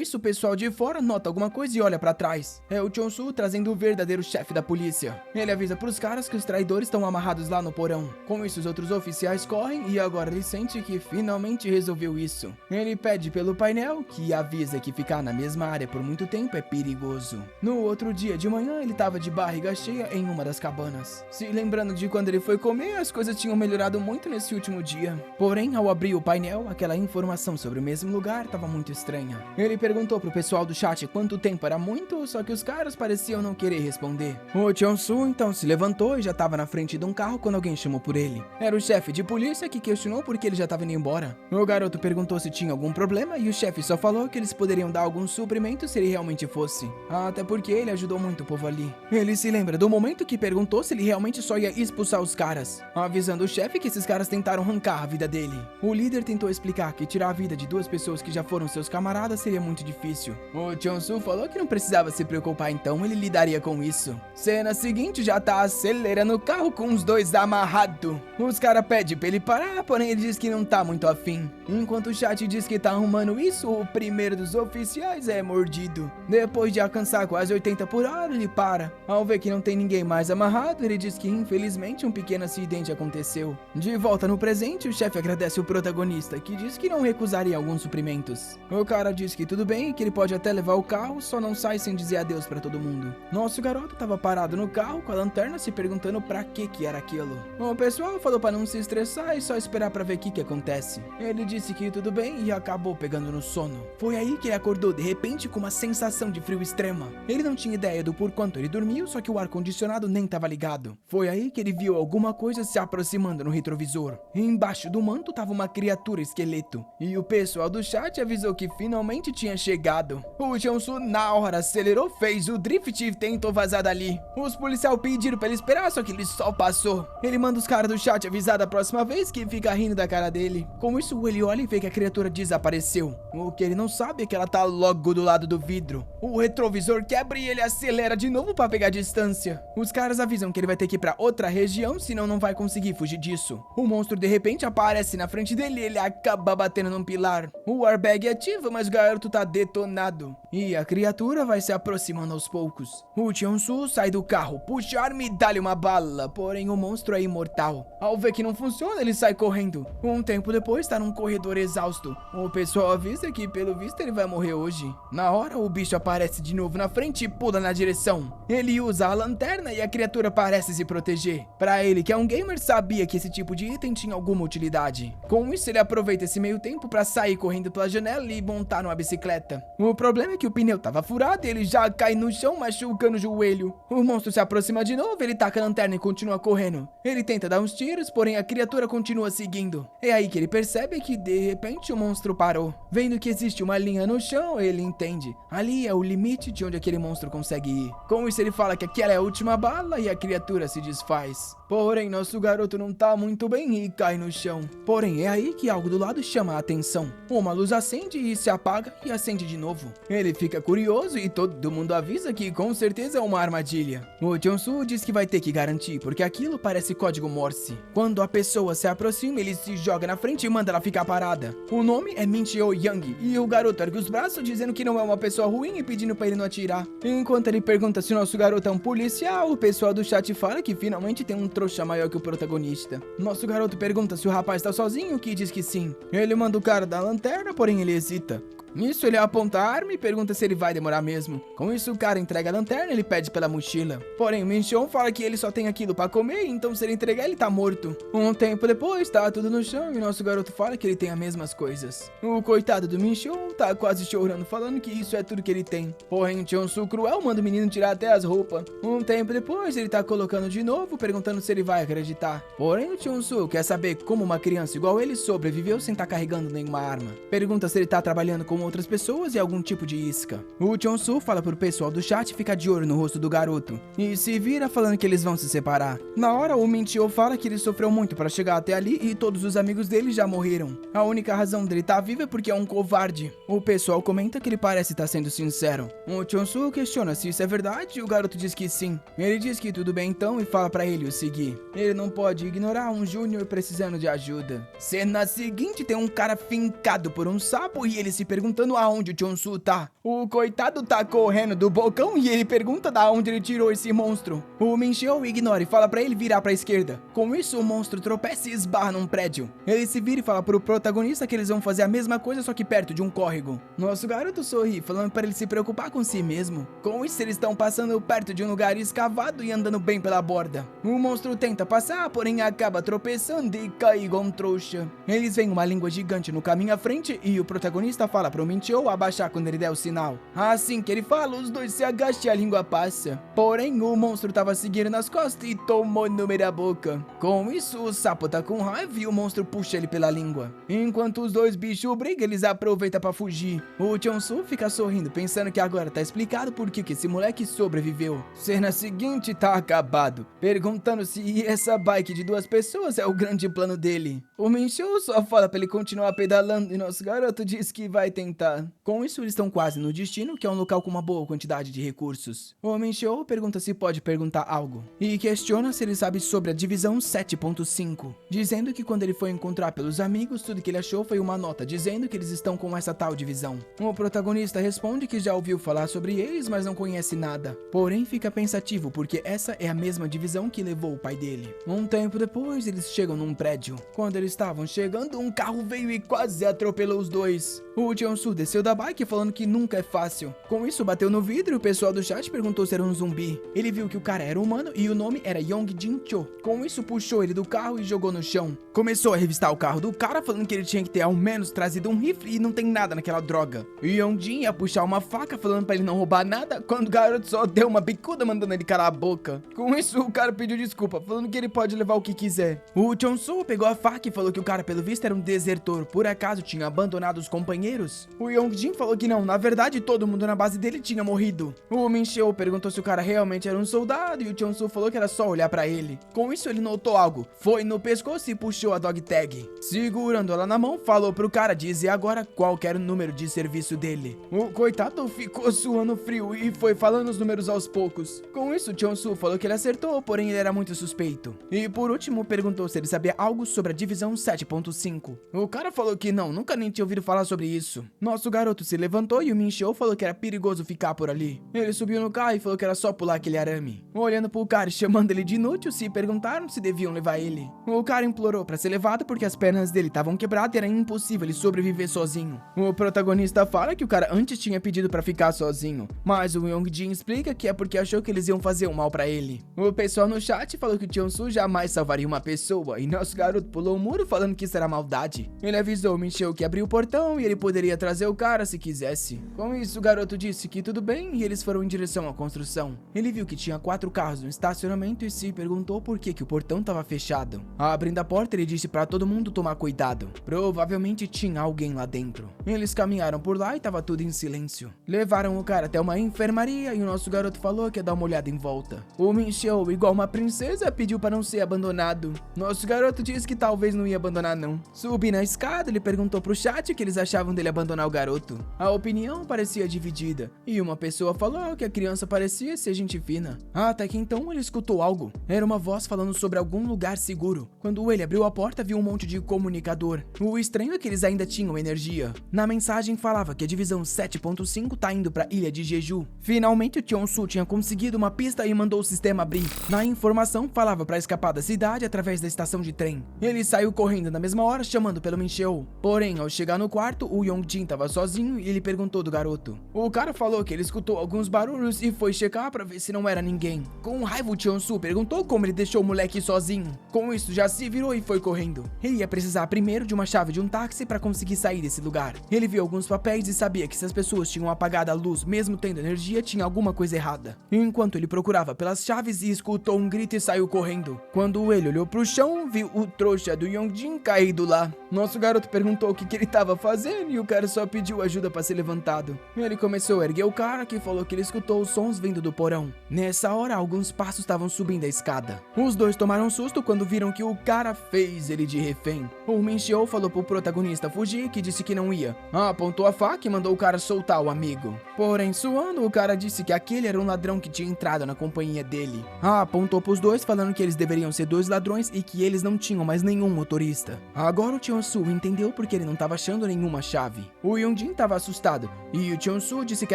isso, o pessoal de fora nota alguma coisa e olha pra trás. É o Cheonsu trazendo o verdadeiro chefe da polícia. Ele avisa pros caras que os traidores estão amarrados lá no porão. Com isso, os outros oficiais correm e agora ele sente que finalmente resolveu isso. Ele pede pelo painel, que avisa que ficar na mesma área por muito tempo é perigoso. No outro dia de manhã, ele tava de barriga cheia em uma das cabanas. Se lembrando de quando ele foi comer, as coisas tinham melhorado muito nesse último dia. Porém, ao abrir o painel, aquela informação sobre o mesmo lugar tava muito estranha. Ele perguntou pro pessoal do chat quanto tempo era muito, só que os caras pareciam não querer responder. O Cheonsu então se levantou e já tava na frente de um carro quando alguém chamou por ele. Era o chefe de polícia que questionou por que ele já tava indo embora. O garoto perguntou se tinha algum problema e o chefe só falou que eles poderiam dar algum suprimento se ele realmente fosse. Até porque ele ajudou muito o povo ali. Ele se lembra do momento que perguntou se ele realmente só ia expulsar os caras, avisando o chefe que esses caras tentaram arrancar a vida dele. O líder tentou explicar que tirar a vida de duas pessoas que já foram seus camaradas seria muito difícil. O Cheonsu falou que não precisava se preocupar, então ele lidaria com isso. Cena seguinte, já tá acelerando o carro com os dois amarrados. Os caras pedem pra ele parar, porém ele diz que não tá muito afim. Enquanto o chat diz que tá arrumando isso, o primeiro dos oficiais é mordido. Depois de alcançar quase 80 por hora, ele para. Ao ver que não tem ninguém mais amarrado, ele diz que infelizmente um pequeno acidente aconteceu. De volta no presente, o chefe agradece o protagonista, que diz que não recusaria alguns suprimentos. O cara diz que tudo bem, que ele pode até levar o carro, só não sai sem dizer adeus pra todo mundo. Nosso garoto tava parado no carro com a lanterna se perguntando pra que era aquilo. O pessoal falou pra não se estressar e só esperar pra ver o que acontece. Ele disse que tudo bem e acabou pegando no sono. Foi aí que ele acordou de repente com uma sensação de frio extrema. Ele não tinha ideia do por quanto ele dormiu, só que o ar-condicionado nem tava ligado. Foi aí que ele viu alguma coisa se aproximando no retrovisor. Embaixo do manto tava uma criatura esqueleto. E o pessoal do chat avisou que finalmente tinha chegado. O Cheonsu na hora acelerou, fez o drift e tentou vazar dali. Os policiais pediram pra ele esperar, só que ele só passou. Ele manda os caras do chat avisar da próxima vez que fica rindo da cara dele. Com isso, ele olha e vê que a criatura desapareceu. O que ele não sabe é que ela tá logo do lado do vidro. O retrovisor quebra e ele acelera de novo pra pegar distância. Os caras avisam que ele vai ter que ir pra outra região, senão não vai conseguir fugir disso. O monstro de repente aparece na frente dele e ele acaba batendo num pilar. O airbag ativa, mas o garoto tá detonado. E a criatura vai se aproximando aos poucos. O Cheonsu sai do carro, puxa a arma e dá-lhe uma bala, porém o monstro é imortal. Ao ver que não funciona, ele sai correndo. Um tempo depois, tá num corredor exausto. O pessoal avisa que, pelo visto, ele vai morrer hoje. Na hora, o bicho aparece de novo na frente e pula na direção. Ele usa a lanterna e a criatura parece se proteger. Pra ele, que é um gamer, sabia que esse tipo de item tinha alguma utilidade. Com isso, ele aproveita esse meio tempo pra sair correndo pela janela e montar numa bicicleta. O problema é que o pneu tava furado e ele já cai no chão, machucando o joelho. O monstro se aproxima de novo, ele taca a lanterna e continua correndo. Ele tenta dar uns tiros, porém a criatura continua seguindo. É aí que ele percebe que, de repente, o monstro parou. Vendo que existe uma linha no chão, ele entende. Ali é o limite de onde aquele monstro consegue ir. Com isso, ele fala que aquela é a última bala e a criatura se desfaz. Porém, nosso garoto não tá muito bem e cai no chão. Porém, é aí que algo do lado chama a atenção. Uma luz acende e se apaga e acende de novo. Ele fica curioso e todo mundo avisa que com certeza é uma armadilha. O Cheonsu diz que vai ter que garantir, porque aquilo parece código Morse. Quando a pessoa se aproxima, ele se joga na frente e manda ela ficar parada. O nome é Minchio Yang e o garoto ergue os braços dizendo que não é uma pessoa ruim e pedindo pra ele não atirar. Enquanto ele pergunta se o nosso garoto é um policial, o pessoal do chat fala que finalmente tem um trouxa maior que o protagonista. Nosso garoto pergunta se o rapaz tá sozinho, que diz que sim. Ele manda o cara da lanterna, porém ele hesita. Nisso ele aponta a arma e pergunta se ele vai demorar mesmo. Com isso o cara entrega a lanterna e ele pede pela mochila. Porém o Minchon fala que ele só tem aquilo pra comer, então se ele entregar ele tá morto. Um tempo depois tá tudo no chão e o nosso garoto fala que ele tem as mesmas coisas. O coitado do Minchon tá quase chorando, falando que isso é tudo que ele tem. Porém Cheonsu cruel manda o menino tirar até as roupas. Um tempo depois ele tá colocando de novo, perguntando se ele vai acreditar. Porém o Cheonsu quer saber como uma criança igual ele sobreviveu sem estar carregando nenhuma arma. Pergunta se ele tá trabalhando com outras pessoas e algum tipo de isca. O Cheonsu fala pro pessoal do chat ficar de olho no rosto do garoto e se vira falando que eles vão se separar. Na hora o Minchou fala que ele sofreu muito para chegar até ali e todos os amigos dele já morreram. A única razão dele estar vivo é porque é um covarde. O pessoal comenta que ele parece estar sendo sincero. O Cheonsu questiona se isso é verdade e o garoto diz que sim. Ele diz que tudo bem então e fala para ele o seguir. Ele não pode ignorar um júnior precisando de ajuda. Cena seguinte tem um cara fincado por um sapo e ele se perguntando aonde o Cheonsu tá. O coitado tá correndo do bocão e ele pergunta da onde ele tirou esse monstro. O Minchou ignora e fala pra ele virar pra esquerda. Com isso o monstro tropeça e esbarra num prédio. Ele se vira e fala pro protagonista que eles vão fazer a mesma coisa só que perto de um córrego. Nosso garoto sorri falando pra ele se preocupar com si mesmo. Com isso eles estão passando perto de um lugar escavado e andando bem pela borda. O monstro tenta passar, porém acaba tropeçando e cai igual um trouxa. Eles veem uma língua gigante no caminho à frente e o protagonista fala pro Minchou abaixar quando ele der o sinal. Assim que ele fala, os dois se agacham e a língua passa. Porém, o monstro tava seguindo nas costas e tomou no meio da boca. Com isso, o sapo tá com raiva e o monstro puxa ele pela língua. Enquanto os dois bichos brigam, eles aproveitam pra fugir. O Cheonsu fica sorrindo, pensando que agora tá explicado por que esse moleque sobreviveu. Cena seguinte tá acabado, perguntando se essa bike de 2 pessoas é o grande plano dele. O Minchou só fala pra ele continuar pedalando e nosso garoto diz que vai tentar. Com isso, eles estão quase no destino, que é um local com uma boa quantidade de recursos. O Minchou pergunta se pode perguntar algo e questiona se ele sabe sobre a divisão 7.5, dizendo que quando ele foi encontrar pelos amigos, tudo que ele achou foi uma nota dizendo que eles estão com essa tal divisão. O protagonista responde que já ouviu falar sobre eles, mas não conhece nada. Porém, fica pensativo porque essa é a mesma divisão que levou o pai dele. Um tempo depois, eles chegam num prédio. Quando eles estavam chegando, um carro veio e quase atropelou os dois. O Cheonsu desceu da bike falando que nunca é fácil. Com isso, bateu no vidro e o pessoal do chat perguntou se era um zumbi. Ele viu que o cara era humano e o nome era Yongjin Cho. Com isso, puxou ele do carro e jogou no chão. Começou a revistar o carro do cara, falando que ele tinha que ter ao menos trazido um rifle e não tem nada naquela droga. O Yongjin ia puxar uma faca, falando pra ele não roubar nada, quando o garoto só deu uma bicuda mandando ele calar a boca. Com isso, o cara pediu desculpa, falando que ele pode levar o que quiser. O Cheonsu pegou a faca e falou que o cara, pelo visto, era um desertor, por acaso tinha abandonado os companheiros. O Yongjin falou que não, na verdade todo mundo na base dele tinha morrido. O Minchou perguntou se o cara realmente era um soldado e o Cheonsu falou que era só olhar pra ele. Com isso ele notou algo, foi no pescoço e puxou a dog tag. Segurando ela na mão, falou pro cara dizer agora qual que era o número de serviço dele. O coitado ficou suando frio e foi falando os números aos poucos. Com isso, Cheonsu falou que ele acertou, porém ele era muito suspeito. E por último, perguntou se ele sabia algo sobre a divisão 7.5. O cara falou que não, nunca nem tinha ouvido falar sobre isso. Nosso garoto se levantou e o Minchou falou que era perigoso ficar por ali. Ele subiu no carro e falou que era só pular aquele arame. Olhando pro cara e chamando ele de inútil, se perguntaram se deviam levar ele. O cara implorou pra ser levado porque as pernas dele estavam quebradas e era impossível ele sobreviver sozinho. O protagonista fala que o cara antes tinha pedido pra ficar sozinho, mas o Yongjin explica que é porque achou que eles iam fazer um mal pra ele. O pessoal no chat falou que o Cheonsu jamais salvaria uma pessoa e nosso garoto pulou o muro falando que isso era maldade. Ele avisou o Minchou que abriu o portão e ele poderia trazer o cara se quisesse. Com isso, o garoto disse que tudo bem e eles foram em direção à construção. Ele viu que tinha 4 carros no estacionamento e se perguntou por que o portão estava fechado. Abrindo a porta, ele disse para todo mundo tomar cuidado. Provavelmente tinha alguém lá dentro. Eles caminharam por lá e tava tudo em silêncio. Levaram o cara até uma enfermaria e o nosso garoto falou que ia dar uma olhada em volta. O Minchou, igual uma princesa, pediu para não ser abandonado. Nosso garoto disse que talvez não ia abandonar não. Subindo a escada, ele perguntou pro chat o que eles achavam dele abandonar o garoto. A opinião parecia dividida, e uma pessoa falou que a criança parecia ser gente fina. Até que então ele escutou algo. Era uma voz falando sobre algum lugar seguro. Quando ele abriu a porta, viu um monte de comunicador. O estranho é que eles ainda tinham energia. Na mensagem falava que a divisão 7.5 tá indo pra ilha de Jeju. Finalmente o Cheonsu tinha conseguido uma pista e mandou o sistema abrir. Na informação falava pra escapar da cidade através da estação de trem. Ele saiu correndo na mesma hora chamando pelo Minchou. Porém, ao chegar no quarto, o Yongjin tava sozinho e ele perguntou do garoto. O cara falou que ele escutou alguns barulhos e foi checar pra ver se não era ninguém. Com raiva, o Cheon-su perguntou como ele deixou o moleque sozinho. Com isso, já se virou e foi correndo. Ele ia precisar primeiro de uma chave de um táxi pra conseguir sair desse lugar. Ele viu alguns papéis e sabia que se as pessoas tinham apagado a luz, mesmo tendo energia, tinha alguma coisa errada. Enquanto ele procurava pelas chaves e escutou um grito e saiu correndo. Quando ele olhou pro chão, viu o trouxa do Yongjin caído lá. Nosso garoto perguntou o que ele estava fazendo e o cara só pediu ajuda para ser levantado. Ele começou a erguer o cara, que falou que ele escutou os sons vindo do porão. Nessa hora, alguns passos estavam subindo a escada. Os dois tomaram um susto quando viram que o cara fez ele de refém. O Minxiu falou pro protagonista fugir, que disse que não ia. Apontou a faca e mandou o cara soltar o amigo. Porém, suando, o cara disse que aquele era um ladrão que tinha entrado na companhia dele. Apontou pros dois, falando que eles deveriam ser dois ladrões e que eles não tinham mais nenhum motorista. Agora o Cheon-su entendeu porque ele não estava achando nenhuma chave. O Yongjin estava assustado e o Cheon-su disse que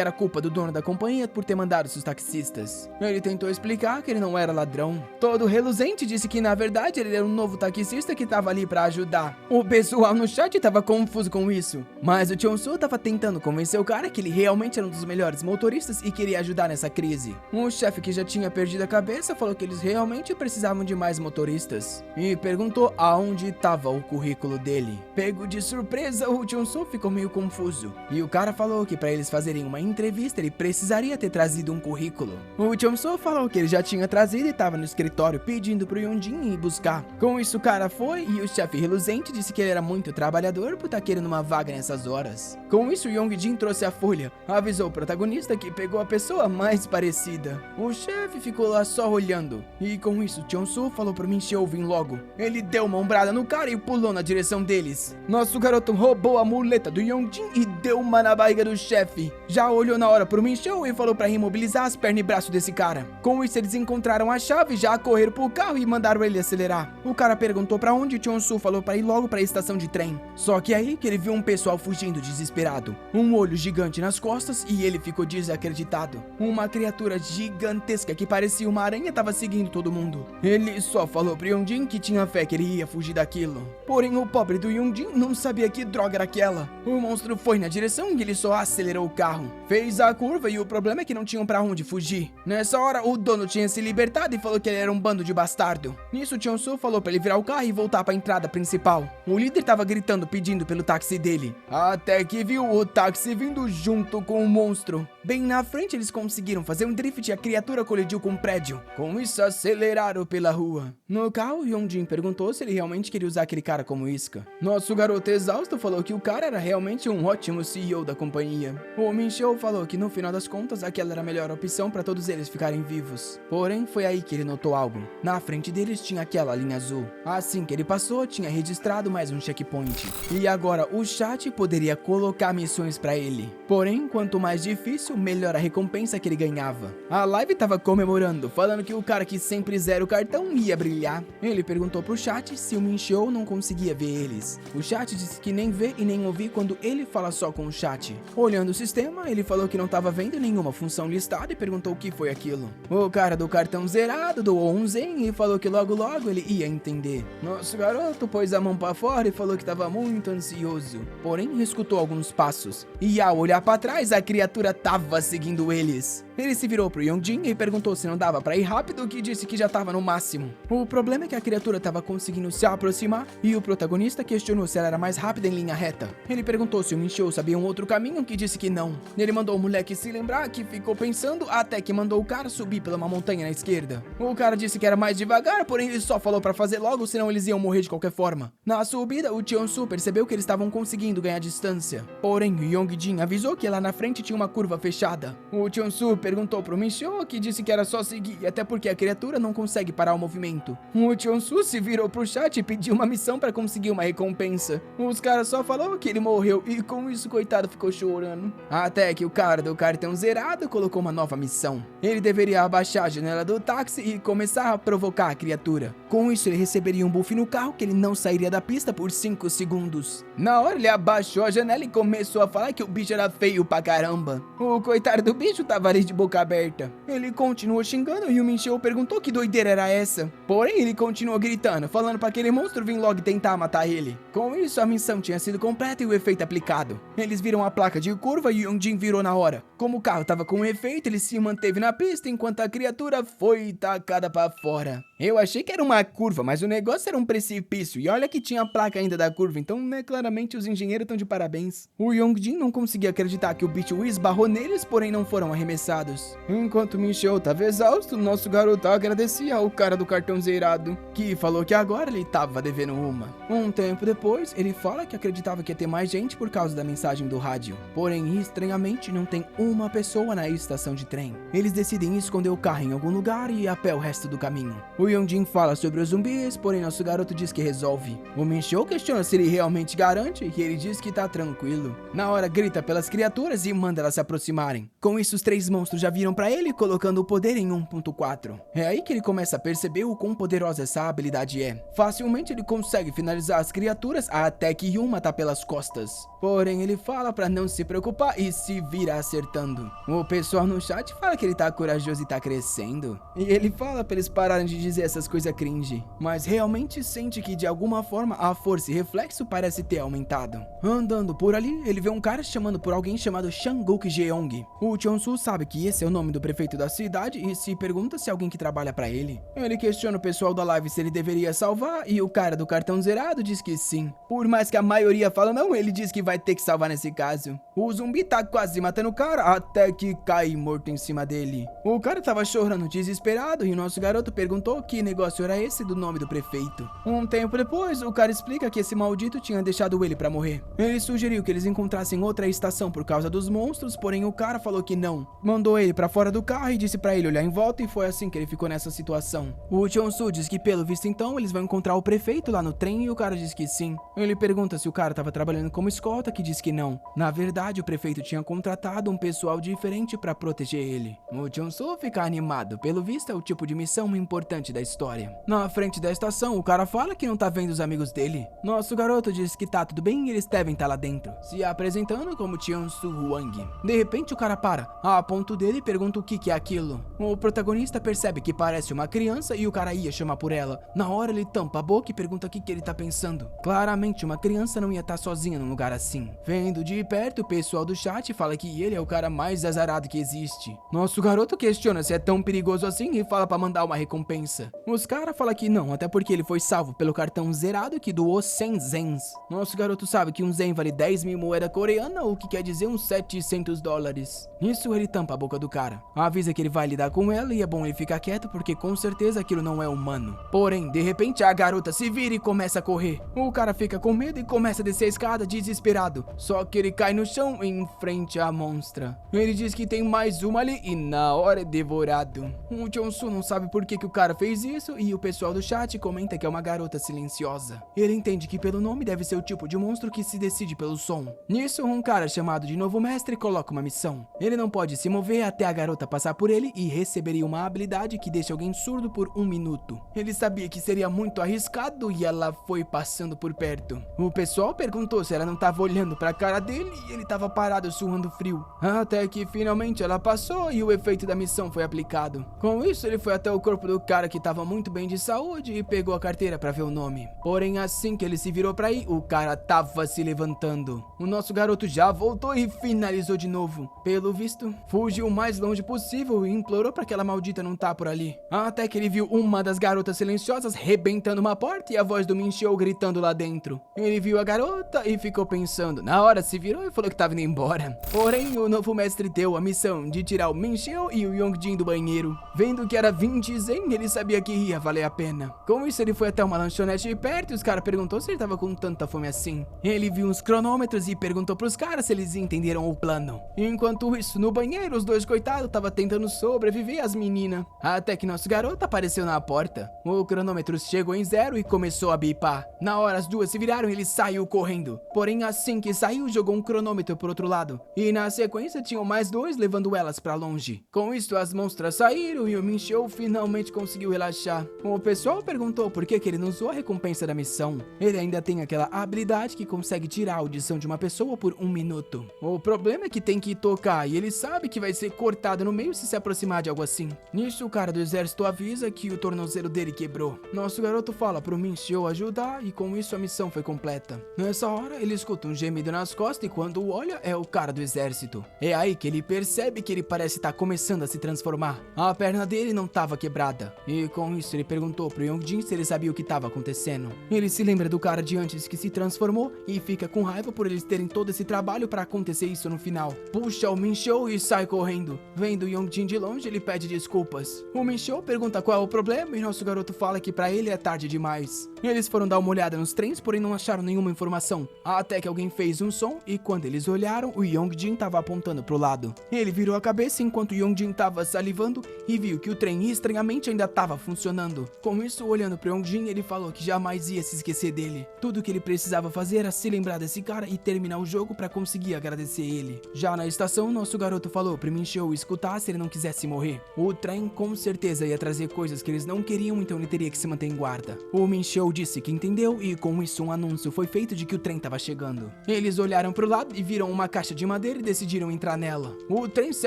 era culpa do dono da companhia por ter mandado seus taxistas. Ele tentou explicar que ele não era ladrão. Todo reluzente disse que na verdade ele era um novo taxista que estava ali para ajudar. O pessoal no chat estava confuso com isso, mas o Cheon-su estava tentando convencer o cara que ele realmente era um dos melhores motoristas e queria ajudar nessa crise. O chefe, que já tinha perdido a cabeça, falou que eles realmente precisavam de mais motoristas e perguntou aonde estava o currículo dele. Pego de surpresa, o Cheon-su ficou meio confuso e o cara falou que para eles fazerem uma entrevista ele precisaria ter trazido um currículo. O Cheon-su falou que ele já tinha trazido e estava no escritório pedindo pro Yongjin ir buscar. Com isso o cara foi e o chefe reluzente disse que ele era muito trabalhador por estar querendo uma vaga nessas horas. Com isso o Yongjin trouxe a folha, avisou o protagonista que pegou a pessoa mais parecida. O chefe ficou lá só olhando e com isso Cheon-su falou pro Minxiu vir logo. Ele deu uma ombrada no cara e pulou na direção deles. Nosso garoto roubou a muleta do Yongjin e deu uma na barriga do chefe. Já olhou na hora pro Minxiu e falou pra imobilizar as pernas e braço desse cara. Com isso eles encontraram a chave, já correram pro carro e mandaram ele acelerar. O cara perguntou pra onde e Cheon-su falou pra ir logo pra estação de trem. Só que aí que ele viu um pessoal fugindo desesperado. Um olho gigante nas costas e ele ficou desacreditado. Uma criatura gigantesca que parecia uma aranha estava seguindo todo mundo. Ele só falou pro Yongjin que tinha fé que ele ia fugir daquilo. Porém o pobre do Yongjin não sabia que droga era aquela. O monstro foi na direção e ele só acelerou o carro. Fez a curva e o problema é que não tinham pra onde fugir. Nessa hora o dono tinha se libertado e falou que ele era um bando de bastardo. Nisso Cheon-su falou pra ele virar o carro e voltar pra entrada principal. O líder tava gritando pedindo pelo táxi dele. Até que viu o táxi vindo junto com o monstro. Bem na frente eles conseguiram fazer um drift e a criatura colidiu com um prédio. Com isso aceleraram pela rua. No carro, Yongjin perguntou se ele realmente queria usar aquele cara como isca. Nosso garoto exausto falou que o cara era realmente um ótimo CEO da companhia. O Minxiu falou que no final das contas aquela era a melhor opção para todos eles ficarem vivos. Porém, foi aí que ele notou algo. Na frente deles tinha aquela linha azul. Assim que ele passou, tinha registrado mais um checkpoint. E agora o chat poderia colocar missões para ele. Porém, quanto mais difícil, melhor a recompensa que ele ganhava. A live tava comemorando, falando que o cara que sempre zera o cartão ia brilhar. Ele perguntou pro chat se o Minxiu não conseguia ver eles. O chat disse que nem vê e nem ouvir quando ele fala só com o chat. Olhando o sistema, ele falou que não tava vendo nenhuma função listada e perguntou o que foi aquilo. O cara do cartão zerado doou um zen e falou que logo logo ele ia entender. Nosso garoto pôs a mão pra fora e falou que tava muito ansioso. Porém, escutou alguns passos. E ao olhar pra trás, a criatura tava seguindo eles. Ele se virou pro Yongjin e perguntou se não dava pra ir rápido, que disse que já tava no máximo. O problema é que a criatura tava conseguindo se aproximar e o protagonista questionou se ela era mais rápida em linha reta. Ele perguntou se o Minxiu sabia um outro caminho, que disse que não. Ele mandou o moleque se lembrar, que ficou pensando, até que mandou o cara subir pela uma montanha na esquerda. O cara disse que era mais devagar, porém ele só falou pra fazer logo, senão eles iam morrer de qualquer forma. Na subida, o Cheon-su percebeu que eles estavam conseguindo ganhar distância. Porém, o Yongjin avisou que lá na frente tinha uma curva fechada. O Cheon-su perguntou pro Minxiu, que disse que era só seguir, até porque a criatura não consegue parar o movimento. O Cheon-su se virou pro chat e pediu uma missão pra conseguir uma recompensa. Os caras só falaram que ele morreu e com isso, coitado, ficou chorando. Até que o cara do cartão zerado colocou uma nova missão. Ele deveria abaixar a janela do táxi e começar a provocar a criatura. Com isso, ele receberia um buff no carro que ele não sairia da pista por 5 segundos. Na hora, ele abaixou a janela e começou a falar que o bicho era feio pra caramba. O coitado do bicho tava ali de boca aberta. Ele continuou xingando e o Minxiu perguntou que doideira era essa. Porém, ele continuou gritando, falando para aquele monstro vir logo tentar matar ele. Com isso, a missão tinha sido completa e o efeito aplicado. Eles viram a placa de curva e Yongjin virou na hora. Como o carro estava com efeito, ele se manteve na pista enquanto a criatura foi tacada para fora. Eu achei que era uma curva, mas o negócio era um precipício. E olha que tinha a placa ainda da curva, então, né, claramente os engenheiros estão de parabéns. O Yongjin não conseguia acreditar que o bicho esbarrou neles, porém não foram arremessados. Enquanto o Minxiu estava exausto, nosso garoto agradecia ao cara do cartão zerado, que falou que agora ele estava devendo uma. Um tempo depois, ele fala que acreditava que ia ter mais gente por causa da mensagem do rádio. Porém, estranhamente, não tem uma pessoa na estação de trem. Eles decidem esconder o carro em algum lugar e ir a pé o resto do caminho. O Yongjin fala sobre os zumbis, porém nosso garoto diz que resolve. O Minxiu questiona se ele realmente garante e ele diz que tá tranquilo. Na hora grita pelas criaturas e manda elas se aproximarem. Com isso os 3 monstros já viram pra ele, colocando o poder em 1.4. É aí que ele começa a perceber o quão poderosa essa habilidade é. Facilmente ele consegue finalizar as criaturas até que uma tá pelas costas. Porém ele fala pra não se preocupar e se vira acertando. O pessoal no chat fala que ele tá corajoso e tá crescendo. E ele fala pra eles pararem de dizer essas coisas cringe, mas realmente sente que de alguma forma a força e reflexo parece ter aumentado. Andando por ali, ele vê um cara chamando por alguém chamado Shanguk Jeong. O Chonsu sabe que esse é o nome do prefeito da cidade e se pergunta se é alguém que trabalha pra ele. Ele questiona o pessoal da live se ele deveria salvar e o cara do cartão zerado diz que sim. Por mais que a maioria fala não, ele diz que vai ter que salvar nesse caso. O zumbi tá quase matando o cara até que cai morto em cima dele. O cara tava chorando desesperado e o nosso garoto perguntou que negócio era esse do nome do prefeito. Um tempo depois, o cara explica que esse maldito tinha deixado ele pra morrer. Ele sugeriu que eles encontrassem outra estação por causa dos monstros, porém o cara falou que não. Mandou ele pra fora do carro e disse pra ele olhar em volta e foi assim que ele ficou nessa situação. O Chonsu diz que pelo visto então eles vão encontrar o prefeito lá no trem e o cara diz que sim. Ele pergunta se o cara tava trabalhando como escolta, que diz que não. Na verdade, o prefeito tinha contratado um pessoal diferente pra proteger ele. O Chonsu fica animado, pelo visto é o tipo de missão importante da história. Na frente da estação, o cara fala que não tá vendo os amigos dele. Nosso garoto diz que tá tudo bem e eles devem estar lá dentro, se apresentando como Chonsu Huang. De repente o cara para, a ponto dele e pergunta o que é aquilo. O protagonista percebe que parece uma criança e o cara ia chamar por ela. Na hora ele tampa a boca e pergunta o que ele tá pensando. Claramente uma criança não ia estar sozinha num lugar assim. Vendo de perto, o pessoal do chat fala que ele é o cara mais azarado que existe. Nosso garoto questiona se é tão perigoso assim e fala pra mandar uma recompensa. Os caras falam que não, até porque ele foi salvo pelo cartão zerado que doou 100 zens. Nosso garoto sabe que um zen vale 10.000 moeda coreana, o que quer dizer uns 700 dólares. Nisso ele tampa a boca do cara. Avisa que ele vai lidar com ela e é bom ele ficar quieto porque com certeza aquilo não é humano. Porém, de repente a garota se vira e começa a correr. O cara fica com medo e começa a descer a escada desesperado. Só que ele cai no chão em frente à monstra. Ele diz que tem mais uma ali e na hora é devorado. O Chonsu não sabe por que o cara fez isso e o pessoal do chat comenta que é uma garota silenciosa. Ele entende que pelo nome deve ser o tipo de monstro que se decide pelo som. Nisso, um cara chamado de Novo Mestre coloca uma missão. Ele não pode se mover até a garota passar por ele e receberia uma habilidade que deixa alguém surdo por 1 minuto. Ele sabia que seria muito arriscado e ela foi passando por perto. O pessoal perguntou se ela não estava olhando pra cara dele e ele estava parado suando frio. Até que finalmente ela passou e o efeito da missão foi aplicado. Com isso, ele foi até o corpo do cara que estava muito bem de saúde e pegou a carteira pra ver o nome. Porém, assim que ele se virou pra ir, o cara tava se levantando. O nosso garoto já voltou e finalizou de novo. Pelo visto, fugiu o mais longe possível e implorou pra aquela maldita não tá por ali. Até que ele viu uma das garotas silenciosas rebentando uma porta e a voz do Minxiu gritando lá dentro. Ele viu a garota e ficou pensando. Na hora se virou e falou que tava indo embora. Porém, o novo mestre deu a missão de tirar o Minxiu e o Yongjin do banheiro. Vendo que era 20 zen, ele sabia que ia valer a pena. Com isso, ele foi até uma lanchonete perto e os caras perguntou se ele tava com tanta fome assim. Ele viu uns cronômetros e perguntou pros caras se eles entenderam o plano. Enquanto isso, no banheiro, os dois coitados tava tentando sobreviver às meninas. Até que nosso garoto apareceu na porta. O cronômetro chegou em 0 e começou a bipar. Na hora, as duas se viraram e ele saiu correndo. Porém, assim que saiu, jogou um cronômetro pro outro lado. E na sequência, tinham mais dois levando elas pra longe. Com isso, as monstras saíram e o Minxiu finalmente conseguiu relaxar. O pessoal perguntou por que ele não usou a recompensa da missão. Ele ainda tem aquela habilidade que consegue tirar a audição de uma pessoa por 1 minuto. O problema é que tem que tocar e ele sabe que vai ser ser cortado no meio se aproximar de algo assim. Nisso, o cara do exército avisa que o tornozelo dele quebrou. Nosso garoto fala pro Minxiu ajudar e com isso a missão foi completa. Nessa hora, ele escuta um gemido nas costas e quando olha, é o cara do exército. É aí que ele percebe que ele parece estar começando a se transformar. A perna dele não estava quebrada. E com isso, ele perguntou pro Yongjin se ele sabia o que estava acontecendo. Ele se lembra do cara de antes que se transformou e fica com raiva por eles terem todo esse trabalho para acontecer isso no final. Puxa o Minxiu e sai correndo. Vendo o Yongjin de longe, ele pede desculpas. O Minxiu pergunta qual é o problema e nosso garoto fala que pra ele é tarde demais. Eles foram dar uma olhada nos trens, porém não acharam nenhuma informação. Até que alguém fez um som e quando eles olharam, o Yongjin estava apontando pro lado. Ele virou a cabeça enquanto o Yongjin estava salivando e viu que o trem estranhamente ainda estava funcionando. Com isso, olhando pro Yongjin, ele falou que jamais ia se esquecer dele. Tudo que ele precisava fazer era se lembrar desse cara e terminar o jogo para conseguir agradecer ele. Já na estação, nosso garoto falou pro Minxiu escutar se ele não quisesse morrer. O trem com certeza ia trazer coisas que eles não queriam, então ele teria que se manter em guarda. O Minxiu disse que entendeu e com isso um anúncio foi feito de que o trem estava chegando. Eles olharam pro lado e viram uma caixa de madeira e decidiram entrar nela. O trem se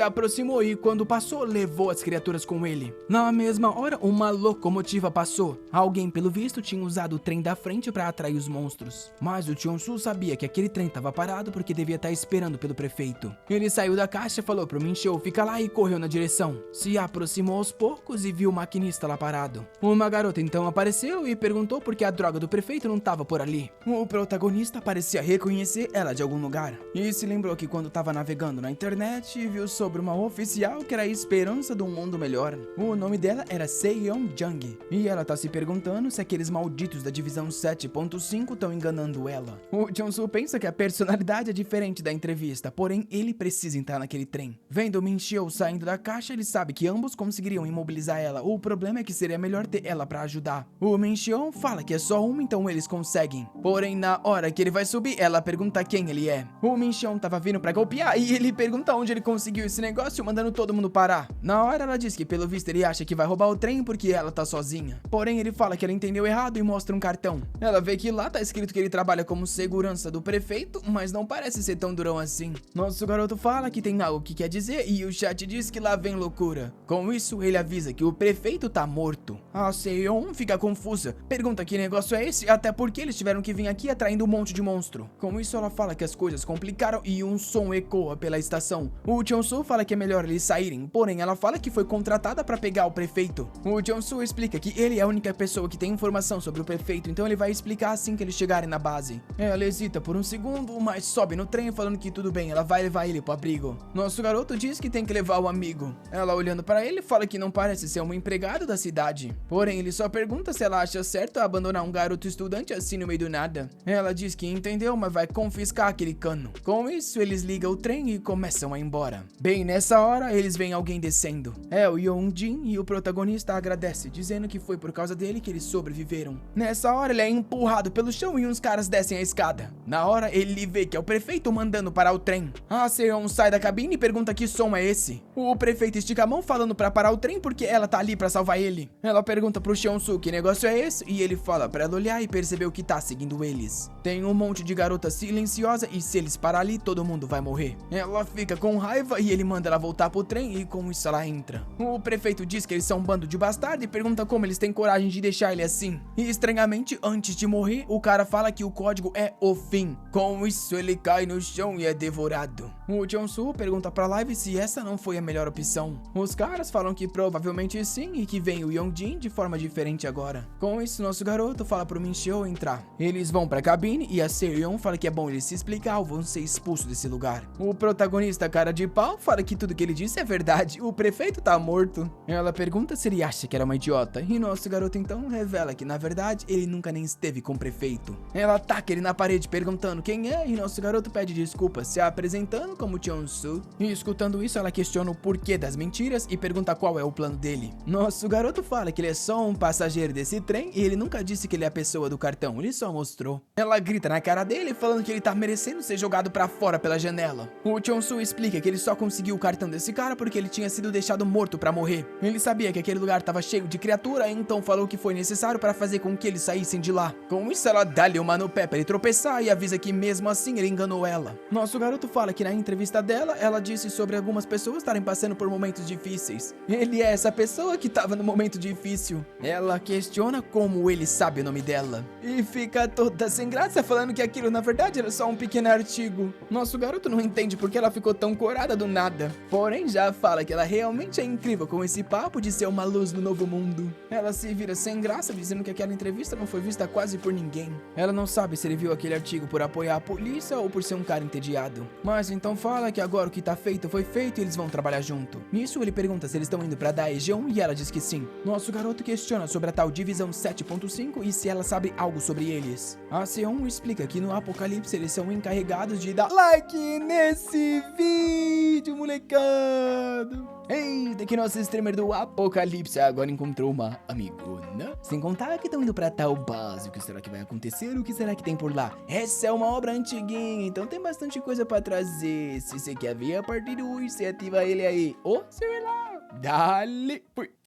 aproximou e quando passou, levou as criaturas com ele. Na mesma hora, uma locomotiva passou. Alguém, pelo visto, tinha usado o trem da frente para atrair os monstros. Mas o Chonsu sabia que aquele trem estava parado porque devia estar esperando pelo prefeito. Ele saiu da caixa, falou pro Minxiu ficar lá e correu na direção. Se aproximou aos poucos e viu o maquinista lá parado. Uma garota então apareceu e perguntou por que a droga do prefeito não estava por ali. O protagonista parecia reconhecer ela de algum lugar. E se lembrou que quando estava navegando na internet, viu sobre uma oficial que era a esperança de um mundo melhor. O nome dela era Seyeon-jang. E ela tá se perguntando se aqueles malditos da divisão 7.5 estão enganando ela. O Chonsu pensa que a personalidade é diferente da entrevista, porém ele precisa entrar naquele trem. Vendo o Minxiu saindo da caixa, ele sabe que ambos conseguiriam imobilizar ela. O problema é que seria melhor ter ela pra ajudar. O Minxiu fala que é só uma, então eles conseguem. Porém, na hora que ele vai subir, ela pergunta quem ele é. O Minxiu tava vindo pra golpear e ele pergunta onde ele conseguiu esse negócio, mandando todo mundo parar. Na hora, ela diz que pelo visto ele acha que vai roubar o trem porque ela tá sozinha. Porém, ele fala que ela entendeu errado e mostra um cartão. Ela vê que lá tá escrito que ele trabalha como segurança do prefeito, mas não parece ser tão durão assim. Nosso garoto fala que tem algo que quer dizer e o chat diz que lá vem loucura. Com isso, ele avisa que o prefeito tá morto. A Seyeon fica confusa, pergunta que negócio é esse, até porque eles tiveram que vir aqui atraindo um monte de monstro. Com isso, ela fala que as coisas complicaram e um som ecoa pela estação. O Chonsu fala que é melhor eles saírem, porém ela fala que foi contratada pra pegar o prefeito. O Chonsu explica que ele é a única pessoa que tem informação sobre o prefeito, então ele vai explicar assim que eles chegarem na base. Ela hesita por um segundo, mas sobe no trem falando que tudo bem, ela vai levar ele pro abrigo. Nosso garoto diz que tem que levar o amigo. Ela olhando pra ele fala que não parece ser um empregado da cidade. Porém, ele só pergunta se ela acha certo abandonar um garoto estudante assim no meio do nada. Ela diz que entendeu, mas vai confiscar aquele cano. Com isso, eles ligam o trem e começam a ir embora. Bem nessa hora, eles veem alguém descendo. É o Yongjin e o protagonista agradece, dizendo que foi por causa dele que eles sobreviveram. Nessa hora, ele é empurrado pelo chão e uns caras descem a escada. Na hora, ele vê que é o prefeito mandando parar o trem. A Seyeon sai da cabine e pergunta que som é esse. O prefeito estica a mão falando pra parar o trem porque ela tá ali pra salvar ele. Ela pergunta pro Chonsu que negócio é esse e ele fala pra ela olhar e percebeu que tá seguindo eles. Tem um monte de garota silenciosa e se eles parar ali, todo mundo vai morrer. Ela fica com raiva e ele manda ela voltar pro trem e com isso ela entra. O prefeito diz que eles são um bando de bastardo e pergunta como eles têm coragem de deixar ele assim. E estranhamente, antes de morrer, o cara fala que o código é o fim. Com isso, ele cai no chão e é devorado. O Chonsu pergunta pra Live se essa não foi a melhor opção. Os caras falam que provavelmente sim e que vem o Yongjin de forma diferente agora. Com isso, nosso garoto fala pro Minxiu entrar. Eles vão pra cabine e a Seyeon fala que é bom eles se explicar ou vão ser expulsos desse lugar. O protagonista, cara de pau, fala que tudo que ele disse é verdade. O prefeito tá morto. Ela pergunta se ele acha que era uma idiota. E nosso garoto então revela que na verdade ele nunca nem esteve com o prefeito. Ela ataca ele na parede perguntando quem é e nosso garoto pede desculpas, se apresentando como Chonsu. E escutando isso, ela questiona o porquê das mentiras e pergunta qual é o plano dele. Nosso garoto fala que ele é só um passageiro desse trem e ele nunca disse que ele é a pessoa do cartão, ele só mostrou. Ela grita na cara dele falando que ele tá merecendo ser jogado pra fora pela janela. O Chonsu explica que ele só conseguiu o cartão desse cara porque ele tinha sido deixado morto pra morrer. Ele sabia que aquele lugar tava cheio de criatura, então falou que foi necessário pra fazer com que eles saíssem de lá. Com isso, ela dá-lhe uma no pé pra ele tropeçar e avisa que mesmo assim ele enganou ela. Nosso garoto fala que na entrevista dela, ela disse sobre algumas pessoas estarem passando por momentos difíceis. Ele é essa pessoa que estava no momento difícil. Ela questiona como ele sabe o nome dela. E fica toda sem graça falando que aquilo na verdade era só um pequeno artigo. Nosso garoto não entende porque ela ficou tão corada do nada. Porém já fala que ela realmente é incrível com esse papo de ser uma luz no novo mundo. Ela se vira sem graça dizendo que aquela entrevista não foi vista quase por ninguém. Ela não sabe se ele viu aquele artigo por apoiar a polícia ou por ser um cara entediado. Mas então fala que agora o que tá feito foi feito e eles vão trabalhar junto. Nisso ele pergunta se eles estão indo pra Daejeon e ela diz que sim. Nosso garoto questiona sobre a tal divisão 7.5 e se ela sabe algo sobre eles. A Seon explica que no Apocalipse eles são encarregados de dar like nesse vídeo, molecada. Eita, que nosso streamer do Apocalipse agora encontrou uma amigona. Sem contar que estão indo pra tal base. O que será que vai acontecer? O que será que tem por lá? Essa é uma obra antiguinha, então tem bastante coisa pra trazer. Se você quer ver a parte 2, você ativa ele aí. Ou sei lá. Dale, fui.